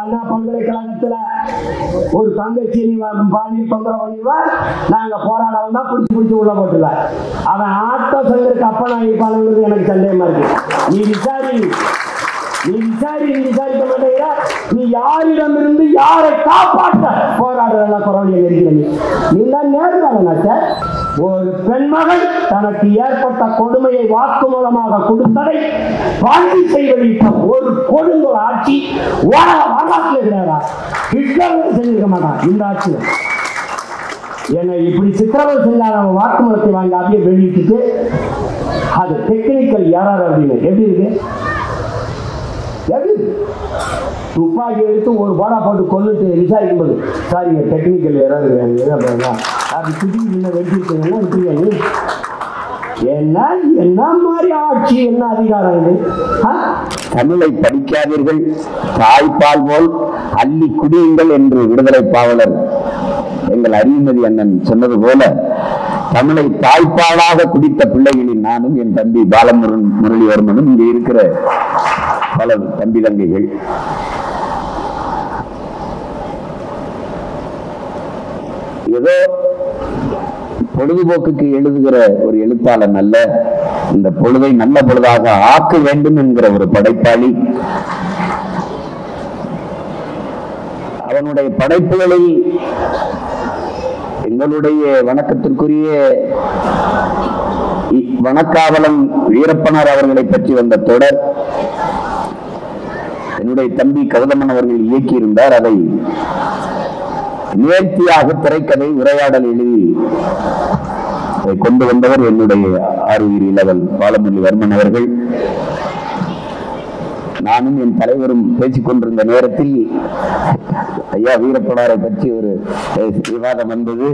அண்ணா பல்கலைக்கழகத்துல ஒரு தங்கச்சி பாலியல் தொந்தரவு பண்ணிடுவா, நாங்க போராட வந்தா பிடிச்சு உள்ள போட்டுல அவன் ஆட்ட சங்கருக்கு அப்பனா இருப்பானுங்கிறது எனக்கு சந்தேகமா இருக்கு. நீ விசாரிக்க மாட்டேங்கிற. நீ யாரிடமிருந்து யாரை காப்பாற்ற போராடுறதெல்லாம் குறவழியை இருக்கிற நீ தான் நேர்காண. ஒரு பெண்மகள் தனக்கு ஏற்பட்ட கொடுமையை வாக்கு மூலமாக கொடுத்ததை வாழ்க்கை செய்வதிட்ட ஒரு கொடுங்கோல் ஆட்சி வரலாற்றில் கிடையாதா? ஹிட்லர் செஞ்சிருக்க மாட்டான் இந்த ஆட்சியில். என்னை இப்படி சித்திரவதை செஞ்சால் அவன் வாக்குமூலத்தை வாங்கி அப்படியே வெளியிட்டு அது டெக்னிக்கல் யாராரு அப்படின்னு எப்படி இருக்கு? துப்பாக்கி எடுத்து ஒரு பாடா போட்டு கொண்டுட்டு விசாரிக்கும் போது சாரிங்க டெக்னிக்கல் யாராவது அப்படி சுற்றி வெட்டிருக்கீங்கன்னா விட்டுருக்காங்க. என்ன மாதிரி ஆட்சி, என்ன அதிகாரம் இது? தமிழை படிக்காதீர்கள், தாய்ப்பால் போல் அள்ளி குடியுங்கள் என்று விடுதலை பாவலர் எங்கள் அறிவுமதி அண்ணன் சொன்னது போல தமிழை தாய்ப்பாலாக குடித்த பிள்ளைகளில் நானும் என் தம்பி பாலமுரளிவர்மனும் இங்கே இருக்கிற பல தம்பி தங்கைகள். ஏதோ பொழுதுபோக்குக்கு எழுதுகிற ஒரு எழுத்தாளன் அல்ல, இந்த பொழுதை நல்ல பொழுதாக ஆக்க வேண்டும் என்கிற ஒரு படைப்பாளி. அவனுடைய படைப்புகளில் எங்களுடைய வணக்கத்திற்குரிய வணக்காவலன் வீரப்பனார் அவர்களை பற்றி வந்த தொடர் என்னுடைய தம்பி கௌதமன் அவர்கள் இயக்கியிருந்தார். அதை நேர்த்தியாக திரைக்கதை உரையாடல் எழுதி கொண்டு வந்தவர் என்னுடைய ஆறுயிர் இளவல் பாலமுரளிவர்மன் அவர்கள். நானும் என் தலைவரும் பேசிக் கொண்டிருந்த நேரத்தில் ஐயா வீரப்பனாரை பற்றி ஒரு விவாதம் வந்தது.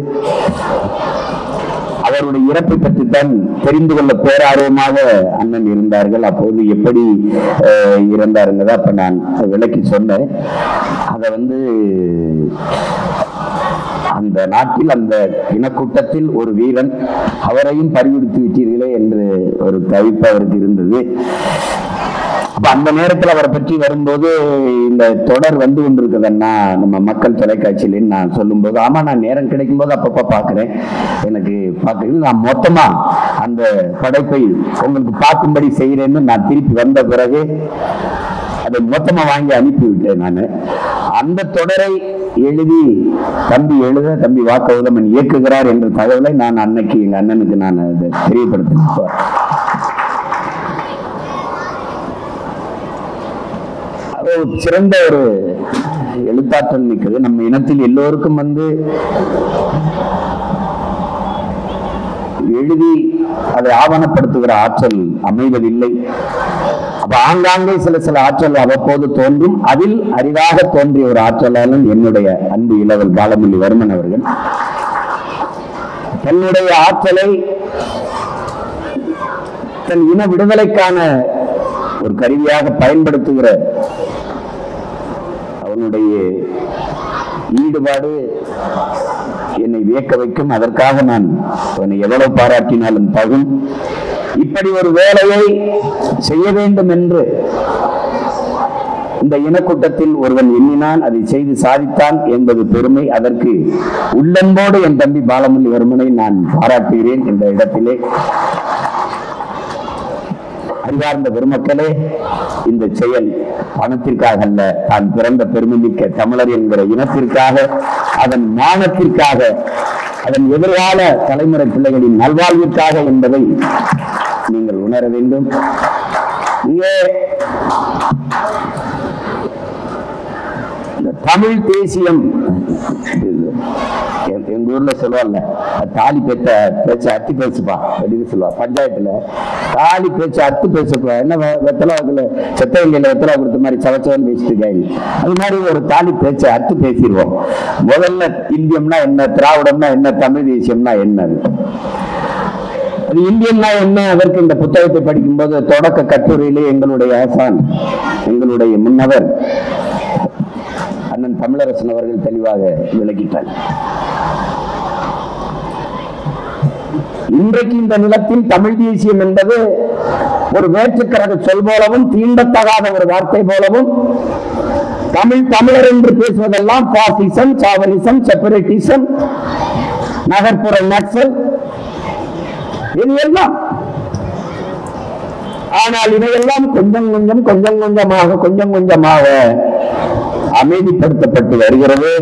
அவருடைய இறப்பை பற்றி தான் தெரிந்து கொள்ள பேரார்வமாக அண்ணன் இருந்தார்கள். அப்போது எப்படி இறந்தாருங்க அப்ப நான் விளக்கி சொன்னேன். அதை அந்த நாட்டில் அந்த இனக்கூட்டத்தில் ஒரு வீரன், அவரையும் பறிகொடுத்து விட்டீர்களே என்று ஒரு தவிப்பு அவருக்கு இருந்தது. அப்ப அந்த நேரத்தில் அவரை பற்றி வரும்போது இந்த தொடர் வந்து கொண்டிருக்குதுன்னா நம்ம மக்கள் தொலைக்காட்சியில நான் சொல்லும் போது, ஆமா நான் நேரம் கிடைக்கும் போது அப்பப்ப பாக்குறேன், எனக்கு பார்க்க நான் மொத்தமா அந்த படைப்பை உங்களுக்கு பார்க்கும்படி செய்யறேன்னு நான் திருப்பி வந்த பிறகு அதை மொத்தமா வாங்கி அனுப்பிவிட்டேன். நான் அந்த தொடரை எழுதி தம்பி வா கௌதமன் இயக்குகிறார் என்ற தகவலை நான் அன்னைக்கு எங்க அண்ணனுக்கு நான் அதை தெரியப்படுத்தினேன். சிறந்த ஒரு எழுத்தாற்றல் மிக்கது. நம்ம இனத்தில் எல்லோருக்கும் எழுதி அதை ஆவணப்படுத்துகிற ஆற்றல் அமைவதில்லை. அப்ப ஆங்காங்கே சில ஆற்றல் அவ்வப்போது தோன்றும். அதில் அரிதாக தோன்றிய ஒரு ஆற்றலாலும் என்னுடைய அன்பு இளவல் பாலமுரளிவர்மன் அவர்கள் தன்னுடைய ஆற்றலை தன் இன விடுதலைக்கான ஒரு கருவியாக பயன்படுத்துகிற அவனுடைய ஈடுபாடு என்னை வியக்க வைக்கும். அதற்காக நான் அவனை எவ்வளவு பாராட்டினாலும் தகும். இப்படி ஒரு வேலையை செய்ய வேண்டும் என்று இந்த இனக்கூட்டத்தில் ஒருவன் எண்ணினான், அதை செய்து சாதித்தான் என்பது பெருமை. அதற்கு உள்ளன்போடு என் தம்பி பாலமுரளிவர்மனை நான் பாராட்டுகிறேன். இந்த இடத்திலே அறிவார்ந்த பெருமக்களே, இந்த செயல் பணத்திற்காக அல்ல, தான் பிறந்த பெருமைமிக்க தமிழர் என்கிற இனத்திற்காக, அதன் மானத்திற்காக, அதன் எதிர்கால தலைமுறை பிள்ளைகளின் நல்வாழ்விற்காக என்பதை நீங்கள் உணர வேண்டும். இங்கே தமிழ் தேசியம் எங்க ஊர்ல சொல்லுவாங்க, தாலி பேச்ச அத்து பேசுப்பா அப்படின்னு சொல்லுவா. பஞ்சாயத்துல தாலி பேச்ச அத்து பேசப்பா, என்ன வெத்தலை செத்தவங்கையில வெத்தலை கொடுத்த மாதிரி சவச்சவன் பேசிட்டு இருக்காங்க. அது மாதிரி ஒரு தாலி பேச்ச அத்து பேசிடுவோம். முதல்ல இந்தியம்னா என்ன, திராவிடம்னா என்ன, தமிழ் தேசியம்னா என்ன, அது இந்தியன்னா என்ன? அதற்கு இந்த புத்தகத்தை படிக்கும் போது தொடக்க கட்டுரையிலே எங்களுடைய ஆசான், எங்களுடைய முன்னவர் அண்ணன் தமிழரசன் அவர்கள் தெளிவாக விளக்கிட்டார். இன்றைக்கு இந்த நிலத்தில் தமிழ் தேசியம் என்பது ஒரு வேற்றுக்கரக சொல் போலவும், தீண்டத்தகாத ஒரு வார்த்தை போலவும், தமிழர் என்று பேசுவதெல்லாம் பாசிசம், சாவனிசம், செப்பரேட்டிசம், நகர்ப்புற நக்சல், இது எல்லாம். ஆனால் இவையெல்லாம் கொஞ்சம் கொஞ்சமாக அமைதிப்படுத்தப்பட்டு வருகிறது.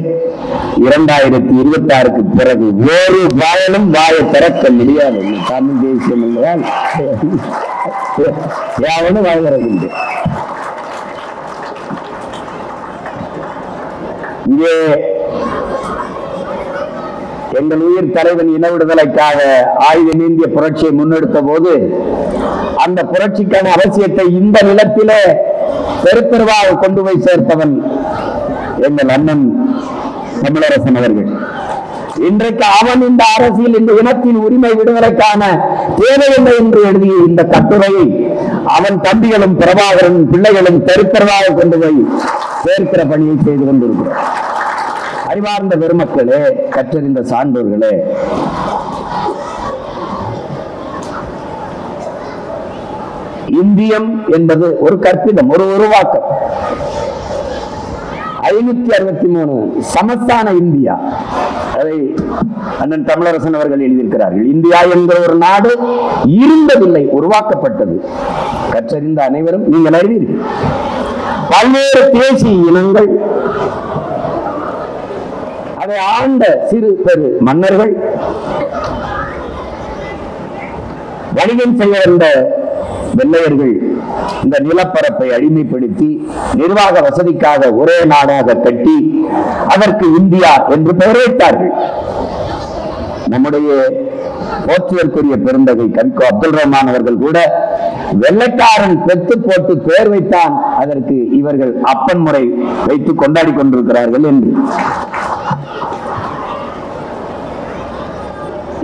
2026க்கு பிறகு ஒரு வாயனும் வாயை திறக்க முடியாது. தமிழ் தேசியம் என்றால் யாவனும் வாழ்கிறது. இங்கே எங்கள் உயிர் தலைவன் இன விடுதலைக்காக ஆயுதம் ஏந்திய புரட்சியை முன்னெடுத்த போது அந்த புரட்சிக்கான அவசியத்தை இந்த நிலத்திலே பெருத்தெருவாக கொண்டு போய் சேர்த்தவன் எங்கள் அண்ணன் தமிழரசன் அவர்கள். இன்றைக்கு அவன் இந்த அரசியல், இந்த இனத்தின் உரிமை விடுதலைக்கான தேவையில்லை என்று எழுதிய இந்த கட்டுரையை அவன் தம்பிகளும் பிரபாகரன் பிள்ளைகளும் பெருத்தெருவாக கொண்டு போய் சேர்க்கிற பணியை செய்து கொண்டிருக்கிறார். அறிவார்ந்த பெருமக்களே, கற்றறிந்த சான்றோர்களே, இந்தியம் என்பது ஒரு கற்பிதம், ஒரு உருவாக்கம். 563 சமஸ்தான இந்தியா, அதை அண்ணன் தமிழரசன் அவர்கள் எழுதியிருக்கிறார்கள். இந்தியா என்கிற ஒரு நாடு இருந்ததில்லை, உருவாக்கப்பட்டது. கற்றறிந்த அனைவரும் நீங்கள் அறிவீர்கள். பல்வேறு தேசிய இனங்கள், அதை ஆண்ட சிறு பெரு மன்னர்கள், வணிகம் செய்ய வந்த வெள்ளையர்கள் இந்த நிலப்பரப்பை அடிமைப்படுத்தி நிர்வாக வசதிக்காக ஒரே நாடாக கட்டி அதற்கு இந்தியா என்று பெயர் வைத்தார்கள். நம்முடைய போற்றுதற்குரிய பெருந்தகை கவிக்கோ அப்துல் ரஹ்மான் அவர்கள் கூட வெள்ளைக்காரன் பெத்து போட்டு பெயர் வைத்தான், அதற்கு இவர்கள் அப்பன் முறை வைத்து கொண்டாடி கொண்டிருக்கிறார்கள் என்று.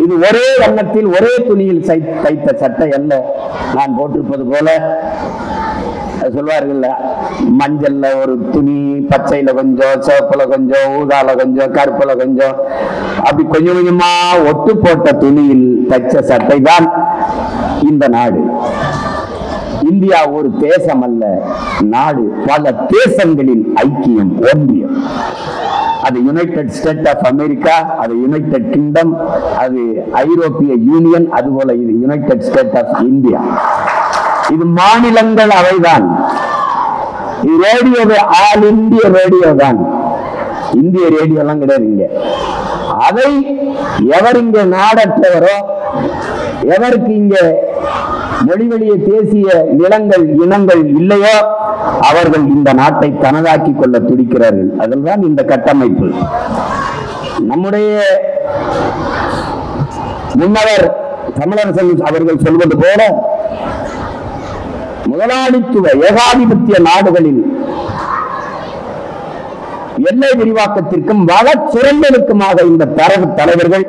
இது ஒரே வண்ணத்தில் ஒரே துணியில் தைத்த சட்டை அல்ல. நான் போட்டிருப்பது போல சொல்வார்கள், மஞ்சள்ல ஒரு துணி, பச்சையில கொஞ்சம், சிவப்புல கொஞ்சம், ஊதால கொஞ்சம், கருப்புல கொஞ்சம், அப்படி கொஞ்சம் கொஞ்சமா ஒட்டு போட்ட துணியில் தைச்ச சட்டை தான் இந்த நாடு. இந்தியா ஒரு தேசம் அல்ல, நாடு. பல தேசங்களின் ஐக்கியம், ஒன்றியம். அது யுனைடெட் ஸ்டேட் ஆஃப் அமெரிக்கா, அது யுனைடெட் கிங்டம், அது ஐரோப்பிய யூனியன், அதுபோல இது யுனைடெட் ஸ்டேட் ஆஃப் இந்தியா. இது மாநிலங்கள் அவைதான். இது ரேடியோ, ஆல் இந்திய ரேடியோ தான். இந்திய ரேடியோ எல்லாம் கிடையாது இங்க. அதை எவர் இங்க நாடற்றவரோ, எவருக்கு இங்க மொழி வழிய தேசிய நிலங்கள் இனங்கள் இல்லையோ அவர்கள் இந்த நாட்டை தனதாக்கி கொள்ள துடிக்கிறார்கள். அதில்தான் இந்த கட்டமைப்பு. நம்முடைய முன்னவர் தமிழரசன் அவர்கள் சொல்வது போல முதலாளித்துவ ஏகாதிபத்திய நாடுகளில் எல்லை விரிவாக்கத்திற்கும் வள சுரண்டலுக்குமாக இந்த தரவு தலைவர்கள்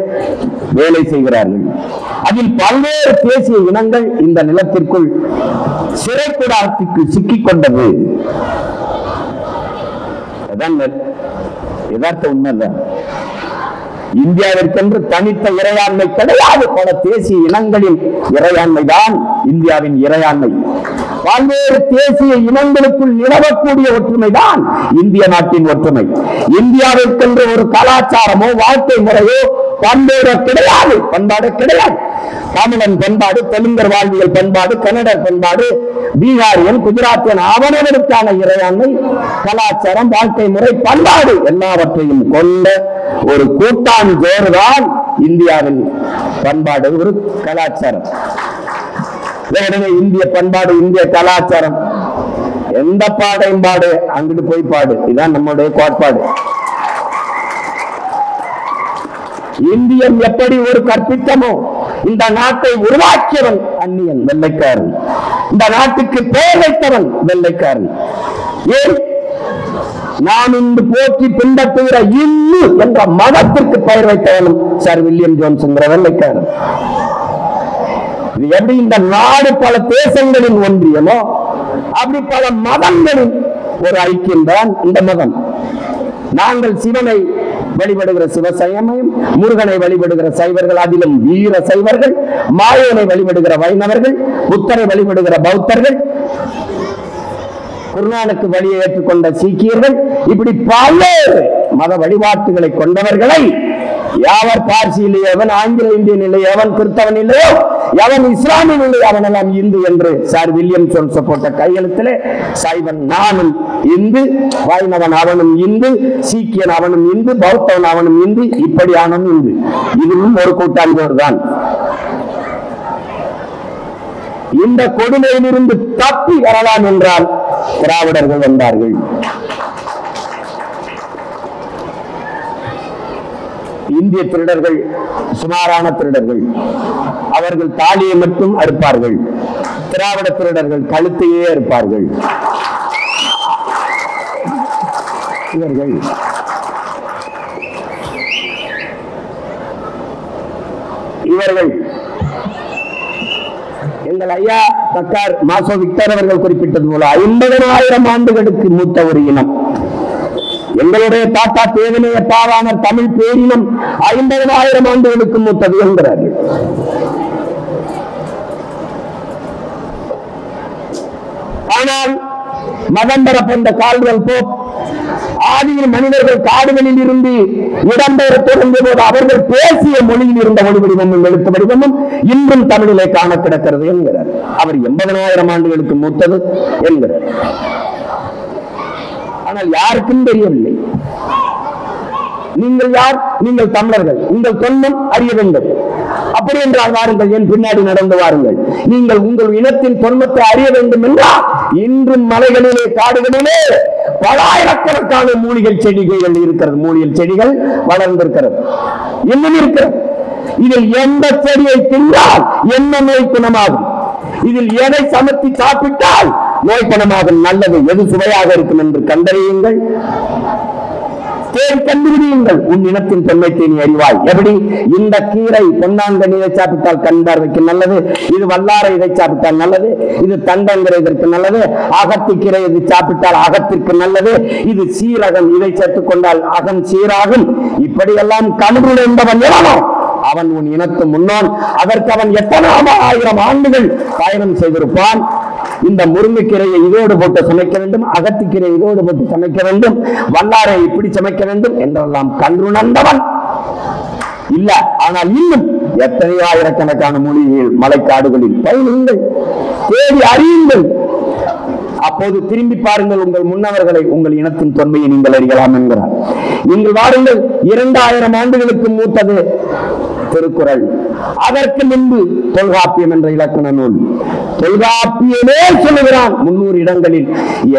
வேலை செய்கிறார்கள். அதில் பல்வேறு தேசிய இனங்கள் இந்த நிலத்திற்குள் சிறைக்கூடத்திற்கு சிக்கிக் கொண்டது. யதார்த்த உண்மைதான். இந்தியாவிற்கென்று தனித்த இறையாண்மை கிடையாது. பல தேசிய இனங்களின் இறையாண்மை தான் இந்தியாவின் இறையாண்மை. பல்வேறு தேசிய இனங்களுக்குள் நிலவக்கூடிய ஒற்றுமை தான் இந்திய நாட்டின் ஒற்றுமை. இந்தியாவிற்கென்று ஒரு கலாச்சாரமோ வாழ்க்கை முறையோ பண்பாடு கிடையாது. பண்பாடு கிடையாது. தமிழன் பண்பாடு, தெலுங்கர் வாழ்வியல் பண்பாடு, கன்னடர் பண்பாடு, பீகாரியன், குஜராத்தியன் அவனவனுக்கான இறையாண்மை, கலாச்சாரம், வாழ்க்கை முறை, பண்பாடு எல்லாவற்றையும் கொண்ட ஒரு கூட்டான் ஜோறுதான் இந்தியாவின் பண்பாடு, ஒரு கலாச்சாரம். எனவே இந்திய பண்பாடு, இந்திய கலாச்சாரம், எந்த பாடையும் பாடு, அங்கிட்டு போய் பாடு, இதுதான் நம்முடைய கோட்பாடு. இந்தியன் எப்படி ஒரு கற்பித்தமோ இந்த நாட்டை உருவாக்கியவன் அந்நியன், வெள்ளைக்காரன். இந்த நாட்டுக்கு பெயர் வைத்தவன் வெள்ளைக்காரன். ஏன் நாம் இன்று போற்றி பின்பற்றுகிற இந்து என்ற மதத்திற்கு பெயர் வைத்தவனும் சார் வில்லியம் ஜோன்ஸ் என்கிற வெள்ளைக்காரன். இது எப்படி இந்த நாடு பல தேசங்களின் ஒன்றியமோ அப்படி பல மதங்களின் ஒரு ஐக்கியம் தான் இந்த மதம். நாங்கள் சிவனை வழிபடுகிற சிவசைவமையும், முருகனை வழிபடுகிற சைவர்கள், அதிலும் வீர சைவர்கள், மாயோனை வழிபடுகிற வைணவர்கள், புத்தரை வழிபடுகிற பௌத்தர்கள், குருநானக்கு வழியை ஏற்றுக்கொண்ட சீக்கியர்கள், இப்படி பல்வேறு மத வழிபாட்டுகளை கொண்டவர்களை யாவர் பார்சி இல்லையோ, எவன் ஆங்கில இந்தியன் இல்லையோ, எவன் கிறிஸ்தவன் இல்லையோ, எவன் இஸ்லாமியன் இல்லையோ அவனெல்லாம் இந்து என்று சார் வில்லியம் ஜோன்ஸ் போட்ட கையெழுத்திலே சைவன் நானும் இந்து, வைணவன் அவனும் இந்து, சீக்கியன் அவனும் இந்து, பௌத்தவன் அவனும் இந்து, இப்படியானும் இந்து. இதுவும் ஒரு கூட்டாளிவர் தான். இந்த கொடுமையிலிருந்து தப்பி வரலாம் என்றால் திராவிடர்கள் வந்தார்கள். இந்திய திருடர்கள் சுமாரான திருடர்கள், அவர்கள் தாலியை மட்டும் அறுப்பார்கள். திராவிட திருடர்கள் கழுத்தையே அறுப்பார்கள். இவர்கள் எங்கள் ஐயா தக்கார் மாசோ விக்டர் அவர்கள் குறிப்பிட்டது போல 50,000 ஆண்டுகளுக்கு மூத்த ஒரு இனம். எங்களுடைய தாத்தா தேவனைய பாவாணர் தமிழ் பேரினம் 50,000 ஆண்டுகளுக்கு மூத்தது என்கிறார்கள். ஆனால் மதம் பரப்பந்த கால்கள் போப் ஆதியில் மனிதர்கள் காடுகளில் இருந்து இடம்பெயர தொடங்கிய போது அவர்கள் பேசிய மொழியில் இருந்த மொழி வடிவமும் எழுத்து வடிவமும் இன்றும் தமிழிலே காண கிடக்கிறது என்கிறார். அவர் 80,000 ஆண்டுகளுக்கு மூத்தது என்கிறார். ஆனால் யாருக்கும் தெரியவில்லை. நீங்கள் யார்? நீங்கள் தமிழர்கள். உங்கள் தொன்மம் அறிய வேண்டும். அப்படி என்றால் வாருங்கள், என் பின்னாடி நடந்து வாருங்கள். நீங்கள் உங்கள் இனத்தின் தொன்மத்தை அறிய வேண்டும் என்றால் இன்றும் மலைகளிலே காடுகளிலே பலாயிரக்கணக்கான மூலிகை செடிகள் இருக்கிறது. மூலிகை செடிகள் வளர்ந்திருக்கிறது, இன்னும் இருக்கிறது. இதில் எந்த செடியை தின்றால் என்ன நோய் குணமாகும், இதில் எதை சமைத்து சாப்பிட்டால் நோய் குணமாகும், நல்லது எது சுவையாக இருக்கும் என்று கண்டறியுங்கள், கண்டுபிடியுங்கள். உன் இனத்தின் தொன்மைத்தை நீ அறிவாய். எப்படி? இந்த கீரை பொன்னாங்கண்ணி இதை சாப்பிட்டால் கண் பார்வைக்கு நல்லது, இது வல்லாரை இதை சாப்பிட்டால் நல்லது, இது தண்டங்கரை இதற்கு நல்லது, அகத்திக்கீரை இதை சாப்பிட்டால் அகத்திற்கு நல்லது, இது சீரகம் இதை சேர்த்துக் கொண்டால் அகம் சீராகும். இப்படியெல்லாம் கண்டுபிடிந்தவன் எவனோ அவன் உன் இனத்து முன்னோன். அதற்கு அவன் எத்தனை 1000 ஆண்டுகள் பயணம் செய்திருப்பான். இந்த முருங்கைக்கீரையை இதோடு போட்டு சமைக்க வேண்டும், அகத்திக்கீரை இதோடு போட்டு சமைக்க வேண்டும், வல்லாரை இப்படி சமைக்க வேண்டும் என்றெல்லாம் கண்டுணர்ந்தவன் இல்ல. ஆனால் இன்னும் எத்தனை ஆயிரக்கணக்கான மூலிகைகள் மலைக்காடுகளில் பயிலுங்கள், தேடி அறியுங்கள். அப்போது திரும்பி பாருங்கள் உங்கள் முன்னவர்களை, உங்கள் இனத்தின் தொன்மையை நீங்கள் அறியலாம் என்கிறார். நீங்கள் வாருங்கள், 2000 ஆண்டுகளுக்கு மூத்தது திருக்குறள். அதற்கு முன்பு தொல்காப்பியம் என்ற இலக்கண நூல். தொல்காப்பியமே சொல்லுகிறான் 300 இடங்களில்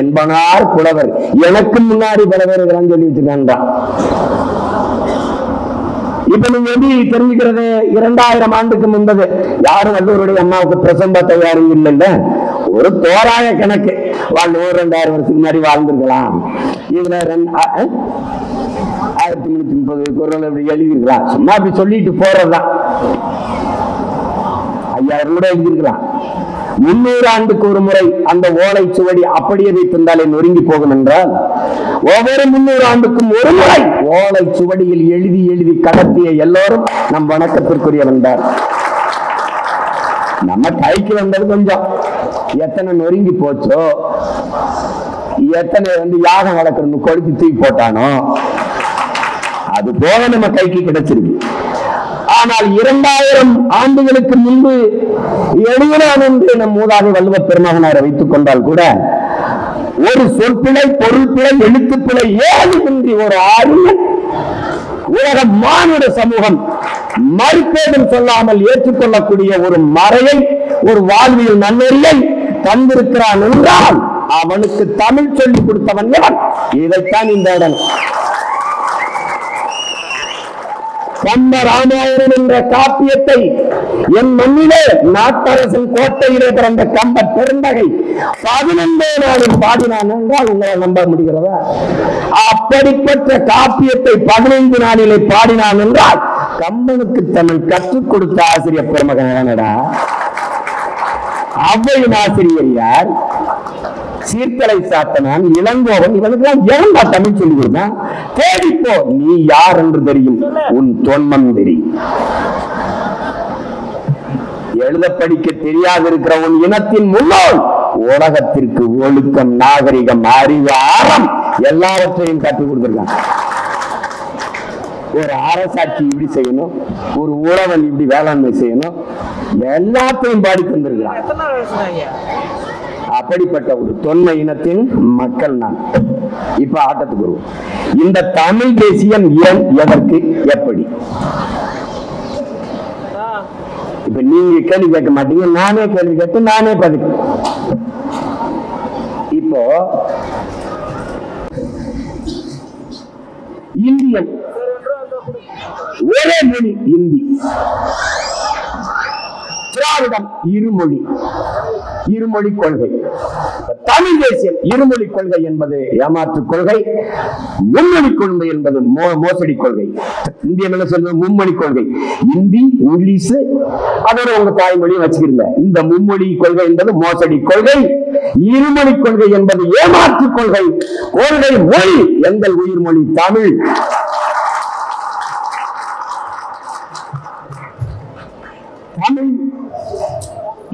என்பனார் புலவர். எனக்கு முன்னாடி பல பேர் சொல்லி வச்சிருக்கான். இப்ப நீங்க எப்படி தெரிஞ்சுக்கிறது? 2000 ஆண்டுக்கு முன்பது யாரும் வள்ளுவருடைய அம்மாவுக்கு பிரசம்ப யாரும் இல்லைல்ல. ஒரு தோராய கணக்கு, 2000 வருஷத்துக்கு முன்னாடி வாழ்ந்திருக்கலாம். இதுல 1330 குரல் அப்படி எழுதிருக்கலாம். சும்மா அப்படி சொல்லிட்டு போறதுதான். 5000 கூட எழுதிருக்கலாம். 300 ஆண்டுக்கு ஒரு முறை அந்த ஓலை சுவடி அப்படியே வைத்திருந்தாலே நொறுங்கி போகும் என்றால், ஒவ்வொரு 300 ஆண்டுக்கும் ஒரு முறை ஓலை சுவடியில் எழுதி எழுதி கடத்திய எல்லோரும் நம் வணக்கத்திற்குரிய வந்தார். நம்ம கைக்கு வந்தது கொஞ்சம். எத்தனை நொறுங்கி போச்சோ, எத்தனை யாகம் வளர்க்கணும் கொளுத்தி தூக்கி போட்டானோ, அது போல நம்ம கைக்கு கிடைச்சிருக்கு. ஆனால் 2000 ஆண்டுகளுக்கு முன்பு எழுதினான் என்று நம் மூதாதை வள்ளுவ பெருமகனாரை வைத்துக் கொண்டால் கூட ஒரு சொற்பிழை, பொருள் பிழை, எழுத்து பிழை ஏதுமின்றி ஒரு அறிஞன் உலக மானுட சமூகம் மறுப்பேதும் சொல்லாமல் ஏற்றுக்கொள்ளக்கூடிய ஒரு மறையை, ஒரு வாழ்வியல் நன்னெறியை தந்திருக்கிறான் என்றால் அவனுக்கு தமிழ் சொல்லிக் கொடுத்தவன் எவன்? இதைத்தான் இந்த இடம். கம்ப ராமாயணம் என்ற காப்பியத்தை என் மண்ணிலே நாட்டரசன் கோட்டையிலே பிறந்த கம்ப பெருந்தகை 15 நாளில் பாடினான் என்றால் உங்களை நம்ப முடிகிறதா? அப்படிப்பட்ட காப்பியத்தை 15 நாளிலே பாடினான் என்றால் கம்பனுக்கு தமிழ் கற்றுக் கொடுத்த ஆசிரியர் பெருமகனடா. அவ்வையின் ஆசிரியர் யார்? சீர்கலை சாத்தனான், இளங்கோவன். இவனுக்கெல்லாம் ஏன்டா தமிழ் சொல்லி கொடுத்தான்? தேடிப்போ, நீ யார் என்று தெரியும், உன் தொன்மம் தெரியும். எழுத படிக்க தெரியாது இருக்கிற உன் இனத்தின் முன்னோள் உலகத்திற்கு ஒழுக்கம், நாகரிகம், அறிவு, ஆழம் எல்லாவற்றையும் கற்றுக் கொடுத்திருக்காங்க. ஒரு அரசாட்சி இப்படி செய்யணும், ஒரு உழவன் இப்படி வேளாண்மை செய்யணும், எல்லாத்தையும் பாடி தந்திருக்கிறான். அப்படிப்பட்ட ஒரு தொன்மை இனத்தின் மக்கள் நான். இப்ப ஆட்டத்துக்கு வருவோம். இந்த தமிழ் தேசியம் ஏன், எதற்கு, எப்படி? இப்ப நீங்க கேள்வி கேட்க மாட்டீங்க, நானே கேள்வி கேட்டு நானே பதில். இப்போ இந்தியன் ஒரே மொழி இந்தி, திராவிடம் இருமொழி, இருமொழி கொள்கை. தமிழ் தேசியம் இருமொழி கொள்கை என்பது ஏமாற்று கொள்கை, மும்மொழி கொள்கை என்பது மோசடி கொள்கை. இந்தியம் என்ன சொல்றது? மும்மொழி கொள்கை. இந்தி, இங்கிலீஷ், அதோட உங்க தாய்மொழியை வச்சுக்கிறீங்க. இந்த மும்மொழி கொள்கை என்பது மோசடி கொள்கை. இருமொழி கொள்கை என்பது ஏமாற்று கொள்கை. கொள்கை மொழி எங்கள் உயிர் மொழி தமிழ். தமிழ்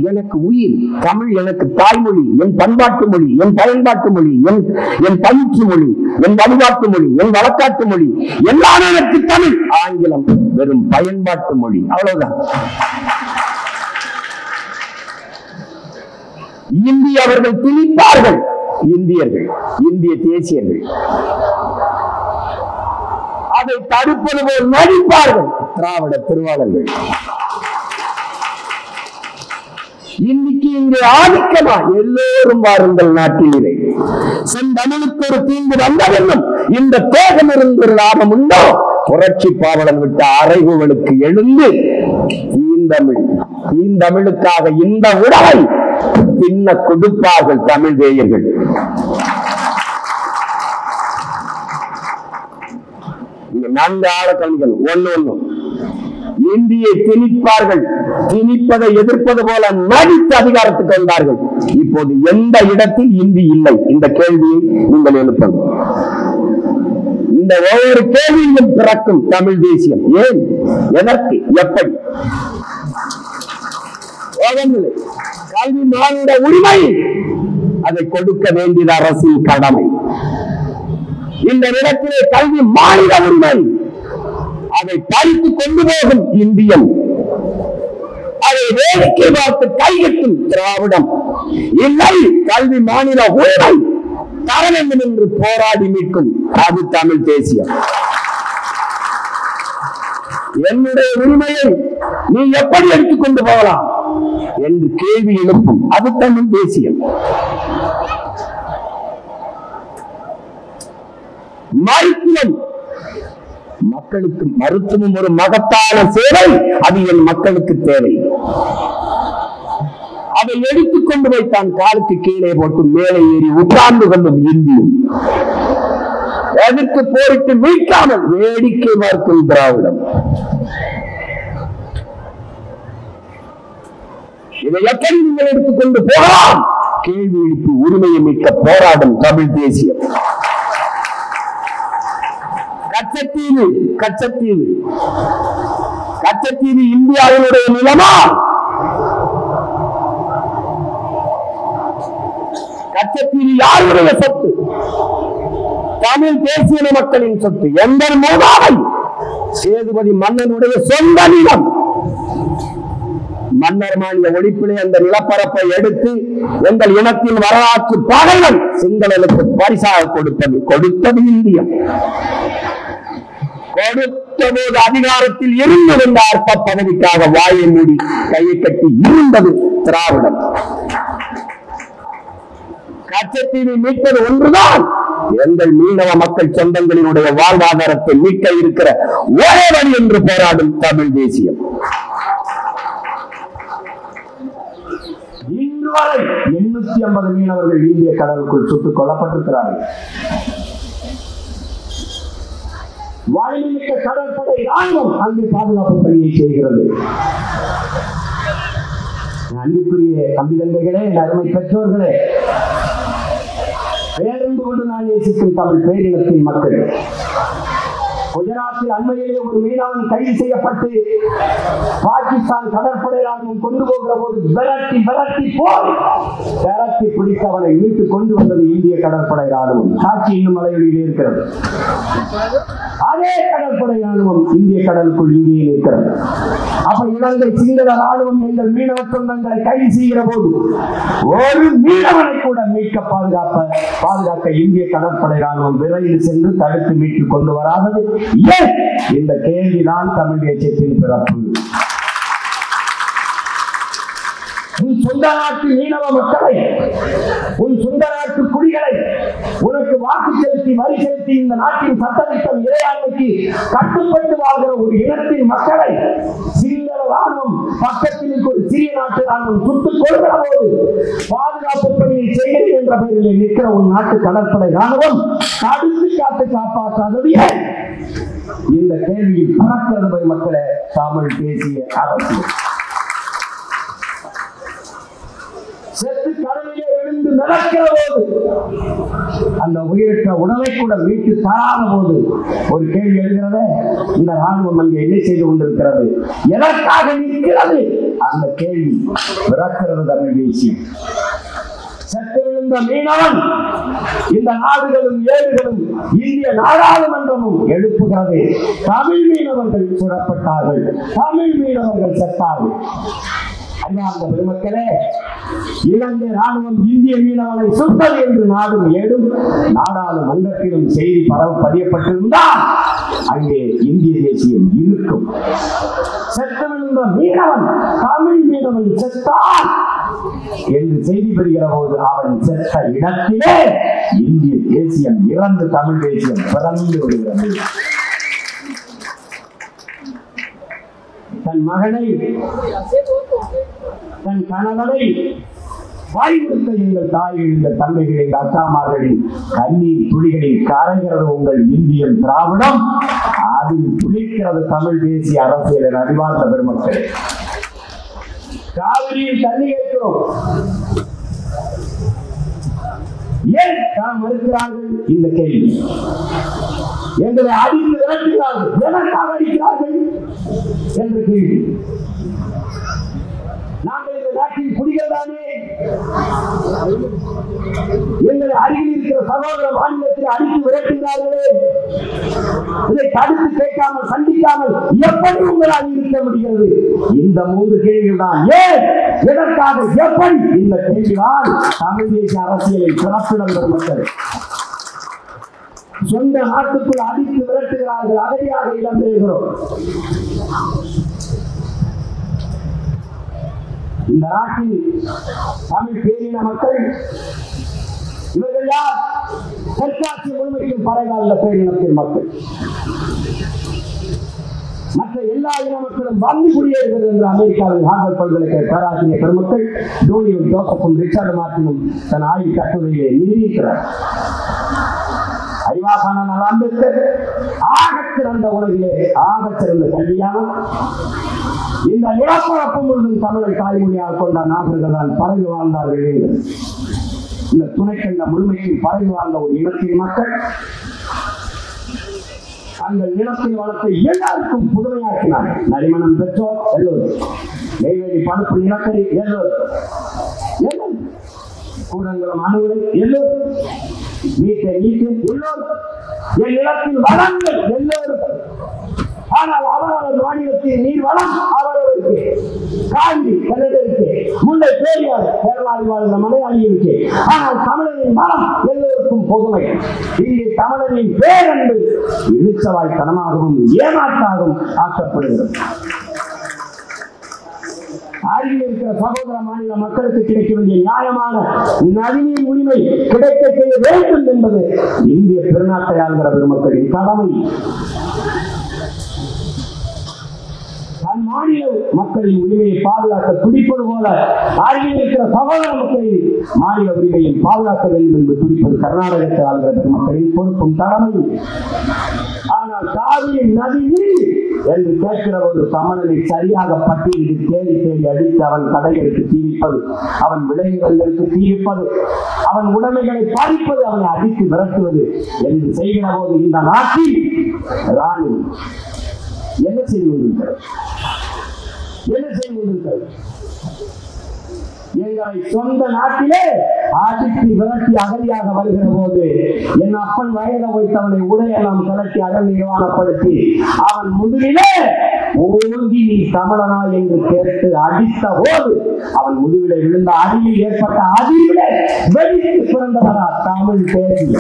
எனக்கு உயிர், தமிழ் எனக்கு தாய்மொழி, என் பண்பாட்டு மொழி, என் பயன்பாட்டு மொழி, என் பயிற்சி மொழி, என் வழிபாட்டு மொழி, என் வழக்காட்டு மொழி, எல்லாமே எனக்கு தமிழ். ஆங்கிலம் வெறும் பயன்பாட்டு மொழி, அவ்வளவுதான். இந்தி அவர்கள் திணிப்பார்கள், இந்தியர்கள், இந்திய தேசியர்கள் அதை தடுப்பது போல் நடிப்பார்கள் திராவிட திருவாளர்கள். இன்னைக்கு இங்கு ஆதிக்கமா எல்லோரும் வாருங்கள் நாட்டிலே, செந்தமிழுக்கு ஒரு தீங்கு வந்தவென்னும் இந்த தேகம் இருந்து லாபம் உண்டோ, புரட்சி பாவலன் விட்ட அறைகூவலுக்கு எழுந்து தீந்தமிழுக்காக இந்த உடலை தின்ன கொடுப்பார்கள் தமிழ் தேயர்கள். நான்கு ஆள கணிகள் ஒண்ணு இந்தியை திணிப்பார்கள், திணிப்பதை எதிர்ப்பது போல நடித்து அதிகாரத்துக்கு வந்தார்கள். இப்போது எந்த இடத்தில் இந்தி இல்லை? இந்த கேள்வியை நீங்கள் எழுப்பணும். இந்த ஒவ்வொரு கேள்வியிலும் பிறக்கும் தமிழ் தேசியம். ஏன், எதற்கு, எப்படி? கல்வி மாநில உரிமை, அதை கொடுக்க வேண்டியது அரசின் கடமை. இந்த இடத்திலே கல்வி மாநில உரிமை, அதை பறித்து கொண்டு போகும் இந்தியன், அதை வேடிக்கை பார்த்து கைகட்டும் திராவிடம். இல்லை, கல்வி மாநில உரிமை தர வேண்டும் என்று போராடி மீட்கும் அது தமிழ் தேசியம். என்னுடைய உரிமையை நீ எப்படி எடுத்துக்கொண்டு போகலாம் என்று கேள்வி எழுப்பும் அது தமிழ் தேசியம். மருத்துவம், மக்களுக்கு மருத்துவம் ஒரு மகத்தான சேவை, அது என் மக்களுக்கு தேவை. அதை எடுத்துக்கொண்டு போய் தான் காலுக்கு கீழே போட்டு மேலே ஏறி உட்கார்ந்து கொள்ளும் இந்தியும், எதிர்த்து போரிட்டு மீட்காமல் வேடிக்கை பார்க்கும் திராவிடம். இதை எப்படி நீங்கள் எடுத்துக்கொண்டு போகலாம்? கேள்வி எழுப்பி உரிமையை மீட்க போராடும் தமிழ் தேசியம். கச்சத்தீவு இந்தியாவினுடைய நிலமா? கச்சத்தீவு யாருடைய சொத்து? தமிழ் தேசிய மக்களின் சொத்து. எந்த மூதாவை சேதுபதி மன்னனுடைய சொந்த நிலம். மன்னர் மாநில ஒழிப்பிலே அந்த நிலப்பரப்பை எடுத்து எங்கள் இனத்தின் வரலாற்று பாடல்கள் சிங்களனுக்கு பரிசாக கொடுத்தது இந்தியா. கொடுத்தபோது அதிகாரத்தில் இருந்த அற்ப பதவிக்காக வாயை மூடி கையை கட்டி இருந்தது திராவிடம். கச்சத்தீவை மீட்பது ஒன்றுதான் எங்கள் மீனவ மக்கள் சொந்தங்களினுடைய வாழ்வாதாரத்தை மீட்க இருக்கிற ஒரே வழி என்று போராடும் தமிழ் தேசியம். இன்று வரை 850 மீனவர்கள் இந்திய கடலுக்குள் சுட்டுக் கொல்லப்பட்டிருக்கிறார்கள். வாய்மிக்க கடற்படை ராணுவம் அங்கு பாதுகாப்பு பணியை செய்கிறது. அன்புக்குரிய தம்பிதங்கைகளே, அருமை பெற்றோர்களே, பேருந்து கொண்டு நான் நேசிக்கும் தமிழ் பேரினத்தின் மக்கள், குஜராத்தில் அண்மையிலே ஒரு மீனவன் கைது செய்யப்பட்டு பாகிஸ்தான் கடற்படை ராணுவம் கொண்டு போகிற போது விரட்டி பிடித்தவனை மீட்டு கொண்டு வந்தது இந்திய கடற்படை ராணுவம். சாட்சி இன்னும் மலையொலியிலே இருக்கிறது. அதே கடற்படை ராணுவம் இந்திய கடலுக்குள் இங்கே இருக்கிறது. அப்ப இலங்கை சிங்கள ராணுவம் எங்கள் மீனவ சொந்தங்களை கைது செய்கிற போது ஒரு மீனவனை கூட மீட்க பாதுகாக்க இந்திய கடற்படை ராணுவம் விரைந்து சென்று தடுத்து மீட்டு கொண்டு வராதது ஏன்? இந்த கேள்விதான் தமிழ் தேசியத்தின் பிறப்பு. உன் சொந்த நாட்டு மீனவ மக்களை, உன் சொந்த நாட்டு குடிகளை உனக்கு வாக்கு செலுத்தி வரி செலுத்தி இந்த நாட்டின் சட்டத்திட்டம் இறையாண்மைக்கு கட்டுப்பட்டு வாழ்கிற ஒரு இனத்தின் மக்களை சிங்கள ராணுவம் பக்கத்தில் ஒரு சிறிய நாட்டு ராணுவம் சுட்டுக் கொள்கிற போது பாதுகாப்பு பணியை செய்கிறேன் என்ற பெயரில் நிற்கிற ஒரு நாட்டு கடற்படை ராணுவம் தடுத்து காப்பாற்றாதது ஏன்? இந்த கேள்வியில் பறக்கிறது மக்களை தமிழ் தேசிய அரசியல். செத்து கடலிலே விழுந்து நடக்கிற போது அந்த உயிரற்ற உடலை கூட மீட்டு தராத போது ஒரு கேள்வி எழுகிறது. இந்த ராணுவம் அங்கே என்ன செய்து கொண்டிருக்கிறது? எதற்காக நிற்கிறது? அந்த கேள்வி பிறக்கிறது தமிழ் தேசியம். செத்து விழுந்த மீனவன் இந்த நாடுகளும் ஏடுகளும் இந்திய நாடாளுமன்றமும் எழுப்புகிறது. தமிழ் மீனவர்கள் சுடப்பட்டார்கள், தமிழ் மீனவர்கள் செத்தார்கள். அந்த பெருமக்களே, இலங்கை ராணுவம் இந்திய மீனவனை சுட்டது என்று நாடும் ஏடும் நாடாளுமன்றத்திலும் செய்தி பதியப்பட்டிருந்தால் அங்கே இந்திய தேசியம் இருக்கும். செத்து விழுந்த மீனவன் தமிழ் மீனவன் செத்தான் என்று செய்தி பெறுகிற போது அவன் செத்த இடத்திலே இந்திய தேசியம் இறந்து தமிழ் தேசியம் பிறந்து விடுகிறது. தன் மகனை, தன் கணவனை வாய்விடுத்த எங்கள் தாய்கள், இந்த தந்தைகள், எங்கள் அக்காமார்களின் கண்ணீர் துளிகளில் கரைகிறது உங்கள் இந்தியம் திராவிடம். அதில் துளிக்கிறது தமிழ் தேசிய அரசியலின் அறிவார்ந்த பெருமக்கள். காவிரியில் தண்ணி கேட்கிறோம், ஏன் நாம் மறுக்கிறார்கள்? இந்த கேள்வி. எங்களை அடித்து விரட்டுகிறார்கள், எதற்காக அடிக்கிறார்கள் என்ற கேள்வி. நாங்கள் இந்த நாட்டின் குடிகள் தானே. எங்களை அருகில் இருக்கிற சகோதர மாநிலத்தில் அடித்து விரட்டுகிறார்களே, இதை தடுத்து கேட்காமல் சந்திக்காமல் எப்படி உங்களால் இருக்க முடிகிறது? இந்த 3 கேள்விகள் தான். ஏன், எதற்காக, எப்படி? இந்த கேள்விதான் தமிழ் தேசிய அரசியலில் சிறப்பிடம் மக்கள். சொந்த நாட்டுக்குள் அடித்து விரட்டுகிறார்கள், அகதியாக இடம்பெறுகிறோம். இந்த நாட்டில் தமிழ் பேரின மக்கள் இவர்கள் யார்? தெற்காசிய முழுமைக்கும் பறைகால பேரினத்தின் மக்கள். மற்ற எல்லா இன மக்களும் வந்து குடியேறுகிறது என்று அமெரிக்காவின் ஹார்வர்ட் பல்கலைக்கழக பேராசிரியர் பெருமக்கள் டோனியும் ஜோசப்பும் ரிச்சர்டு மார்டினும் தன் ஆய்வு கட்டுரையிலே நிரூபிக்கிறார். அறிவாசான அம்பேத்கர் ஆகச் சிறந்த உலகிலே ஆகச் சிறந்த கல்வியான இந்த நிலப்பரப்பு முழுவதும் தமிழை தாய்மொழியாக கொண்ட நாகர்கள் தான் பரவி வாழ்ந்தார்கள். இந்த துணைக்கண்ட முழுமையில் பரவி வாழ்ந்த ஒரு இனத்தின் மக்கள் அந்த நிலத்தின் வளத்தை எல்லாருக்கும் புதுமையாக்கினார்கள். நரிமணம் பெற்றோர் எல்லோரும், நெய்வேலி பழுப்பு நிலக்கரி எல்லோரும், கூடங்குளம் அணுகுலை எல்லோரும், நீட்டை எல்லோரும், என் நிலத்தின் வளங்கள் எல்லோரும். ஆனால் அவரவர் மாநிலத்தின் நீர் வளம் அவரவருக்கு, காந்தி கன்னடருக்கு, முல்லை பெரியார் கேரளாவில் வாழ்ந்த மலையாளிகளுக்கு. ஆனால் தமிழரின் வளம் எல்லோருக்கும் பொதுமை. இங்கே தமிழரின் பேரன்பு இழுச்சவாய்த்தனமாகவும் ஏமாற்றாகவும் ஆக்கப்படுகிறது. அருகில் இருக்கிற சகோதர மாநில மக்களுக்கு கிடைக்க வேண்டிய நியாயமான நதிநீர் உரிமை கிடைக்க செய்ய வேண்டும் என்பது இந்திய பெருநாட்டை ஆளுகிற பெருமக்களின் கடமை. தன் மாநில மக்களின் உரிமையை பாதுகாக்க துடிப்பது போல அருகில் இருக்கிற சகோதர மக்களின் மாநில உரிமையை பாதுகாக்க வேண்டும் என்று துடிப்பது கர்நாடகத்தை ஆளுகிற பெருமக்களின் பொறுப்பும் கடமையும். ஆனால் காவிரி நதியில் என்று கேட்கிற ஒரு தமிழனை சரியாக பட்டியலிட்டு தேடி தேடி அடித்து அவன் கடைகளுக்கு தீவிப்பது, அவன் விளைவுகளுக்கு தீவிப்பது, அவன் உடைமைகளை பாதிப்பது, அவனை அடித்து விரட்டுவது என்று செய்கிற போது இந்த நாட்டில் ராணி என்ன செய்து கொண்டிருக்கிறது? என்ன செய்து கொண்டிருக்கிறது? எங்களை சொந்த நாட்டிலே அடித்து விரட்டி அகதியாக வருகிற போது என் அப்பன் வயதை வைத்தவனை உடையெல்லாம் கலட்டி அகல் நிர்வாணப்படுத்தி அவன் முதுகிலே ஓங்கி நீ தமிழனா என்று கேட்டு அடித்த போது அவன் முதுகிலே விழுந்த அடியில் ஏற்பட்ட அதிர்விலே வெடித்து பிறந்தவரா தமிழ் தேசிய.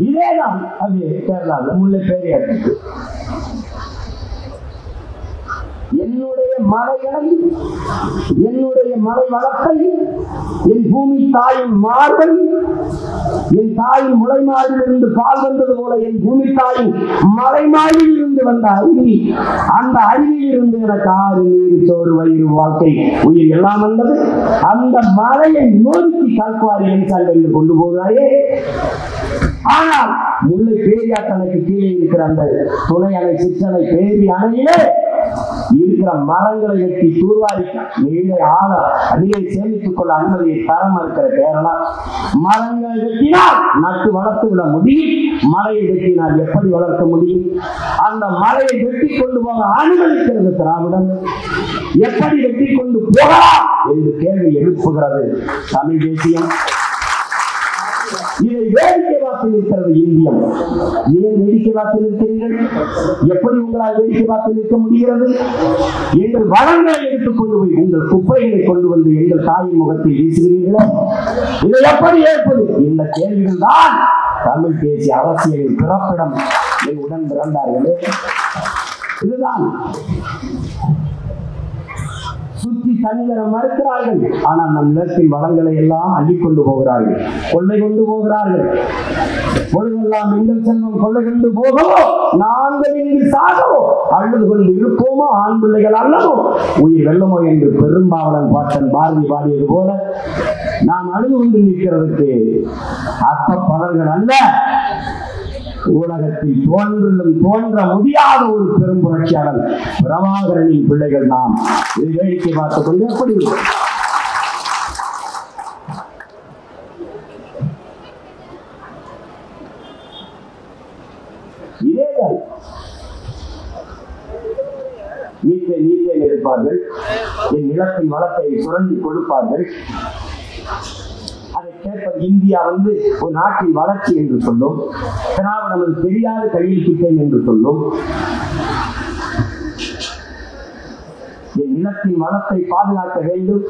இதேதான் அது கேரளாவில் முல்லை பெரியாற்றுக்கு. என்னுடைய மலைகளை, என்னுடைய மலை வளத்தை, என் பூமி தாயின் மார்பை, என் தாயின் முளைமாரில் இருந்து பால் வந்தது போல என் பூமி தாயின் மலைமாரில் இருந்து வந்த அருவி, அந்த அருவியில் இருந்து எனக்கு ஆறு நீர் சோறு வயிறு வாழ்க்கை உயிர் எல்லாம் வந்தது. அந்த மலையை நோக்கி கல்குவாரியை கண்டு கொண்டு போகிறாயே. ஆனால் முல்லை பெரியார் தனக்கு கீழே இருக்கிற அந்த துணை அணை சிற்றணை பேரி அணையிலே இருக்கிற மரங்களை வெட்டி தூர்வாரி நீரை ஆழ நீரை சேமித்துக் கொள்ள அனுமதியை தர மறுக்கிற கேரளா. மரங்களை வெட்டினால் நட்டு வளர்த்து விட முடியும், மலையை வெட்டினால் எப்படி வளர்க்க முடியும்? அந்த மலையை வெட்டி கொண்டு போக அனுமதிக்கிறது திராவிடம். எப்படி வெட்டி கொண்டு போகலாம் என்று கேள்வி எழுப்புகிறது தமிழ் தேசியம். இதை வேடிக்கை பார்த்து நிற்கிறது இந்தியம். ஏன் வேடிக்கை பார்த்து நிற்கிறீர்கள்? எப்படி உங்களால் வேடிக்கை பார்த்து நிற்க முடிகிறது? எங்கள் வளங்களை எடுத்துக் கொண்டு போய் உங்கள் குப்பைகளை கொண்டு வந்து எங்கள் தாயின் முகத்தில் வீசுகிறீர்களோ? இதை எப்படி ஏற்பது? இந்த கேள்விகள் தான் தமிழ் தேசிய அரசியலின் பிறப்பிடம். என் உடன் பிறந்தார்களே, இதுதான். சுற்றி தண்ணீர மறுக்கிறார்கள், ஆனால் நம் நிலத்தின் வளங்களை எல்லாம் அள்ளிக்கொண்டு போகிறார்கள், கொள்ளை கொண்டு போகிறார்கள். பொழுதெல்லாம் எங்கள் செல்வம் கொள்ளை கொண்டு போகவோ, நாங்கள் இங்கு சாகவோ, அழுது கொண்டு இருப்போமோ, ஆண் பிள்ளைகள் அல்லவோ, உயிர் வெல்லமோ என்று பெரும்பாவலன் பாட்டன் பாரதி பாடியது போல நாம் அழுது கொண்டு நிற்கிறதுக்கு அற்ப பலர்கள் அல்ல, ஊடகத்தில் தோன்ற முடியாத ஒரு பெரும் புரட்சியாளர் பிரபாகரனின் பிள்ளைகள் நாம். இதை வேடிக்கை பார்த்துக் கொண்டு எப்படி இதேதான் நீட்டை எடுப்பார்கள், என் நிலத்தின் வளத்தை சுரண்டி கொடுப்பார்கள். அதை கேட்பது இந்தியா ஒரு நாட்டின் வளர்ச்சி என்று சொல்லும், திராவிடம் தெரியாத கையில் கிட்டேன் என்று சொல்லும். என் நிலத்தின் வளத்தை பாதுகாக்க வேண்டும்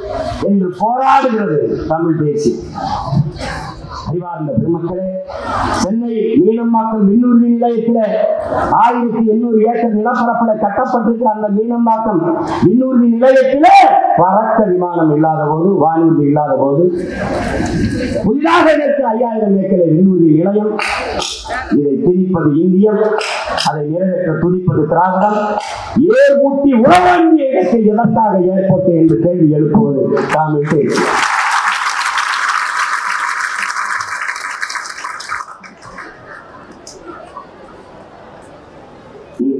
என்று போராடுகிறது தமிழ் தேசியம். அறிவார்ந்த பெருமக்களே, சென்னை மீனம்பாக்கம் மின்னூர்தி நிலையத்தில் 1800 ஏக்கர் நிலப்பரப்பில் கட்டப்பட்டிருக்கிற அந்த மீனம்பாக்கம் மின்னூர்தி நிலையத்திலே பறக்க விமானம் இல்லாத போது, வானூர்தி இல்லாத போது புதிதாக இருக்கிற 5000 ஏக்கர் மின்னூர்தி நிலையம். இதை திணிப்பது இந்தியம், அதை நிறைவேற்ற துடிப்பது திராவிடம். ஏர் ஊட்டி உழ வேண்டிய இடத்தை எதற்காக ஏற்பட்டு என்று கேள்வி எழுப்புவது தமிழ் தேசியம்.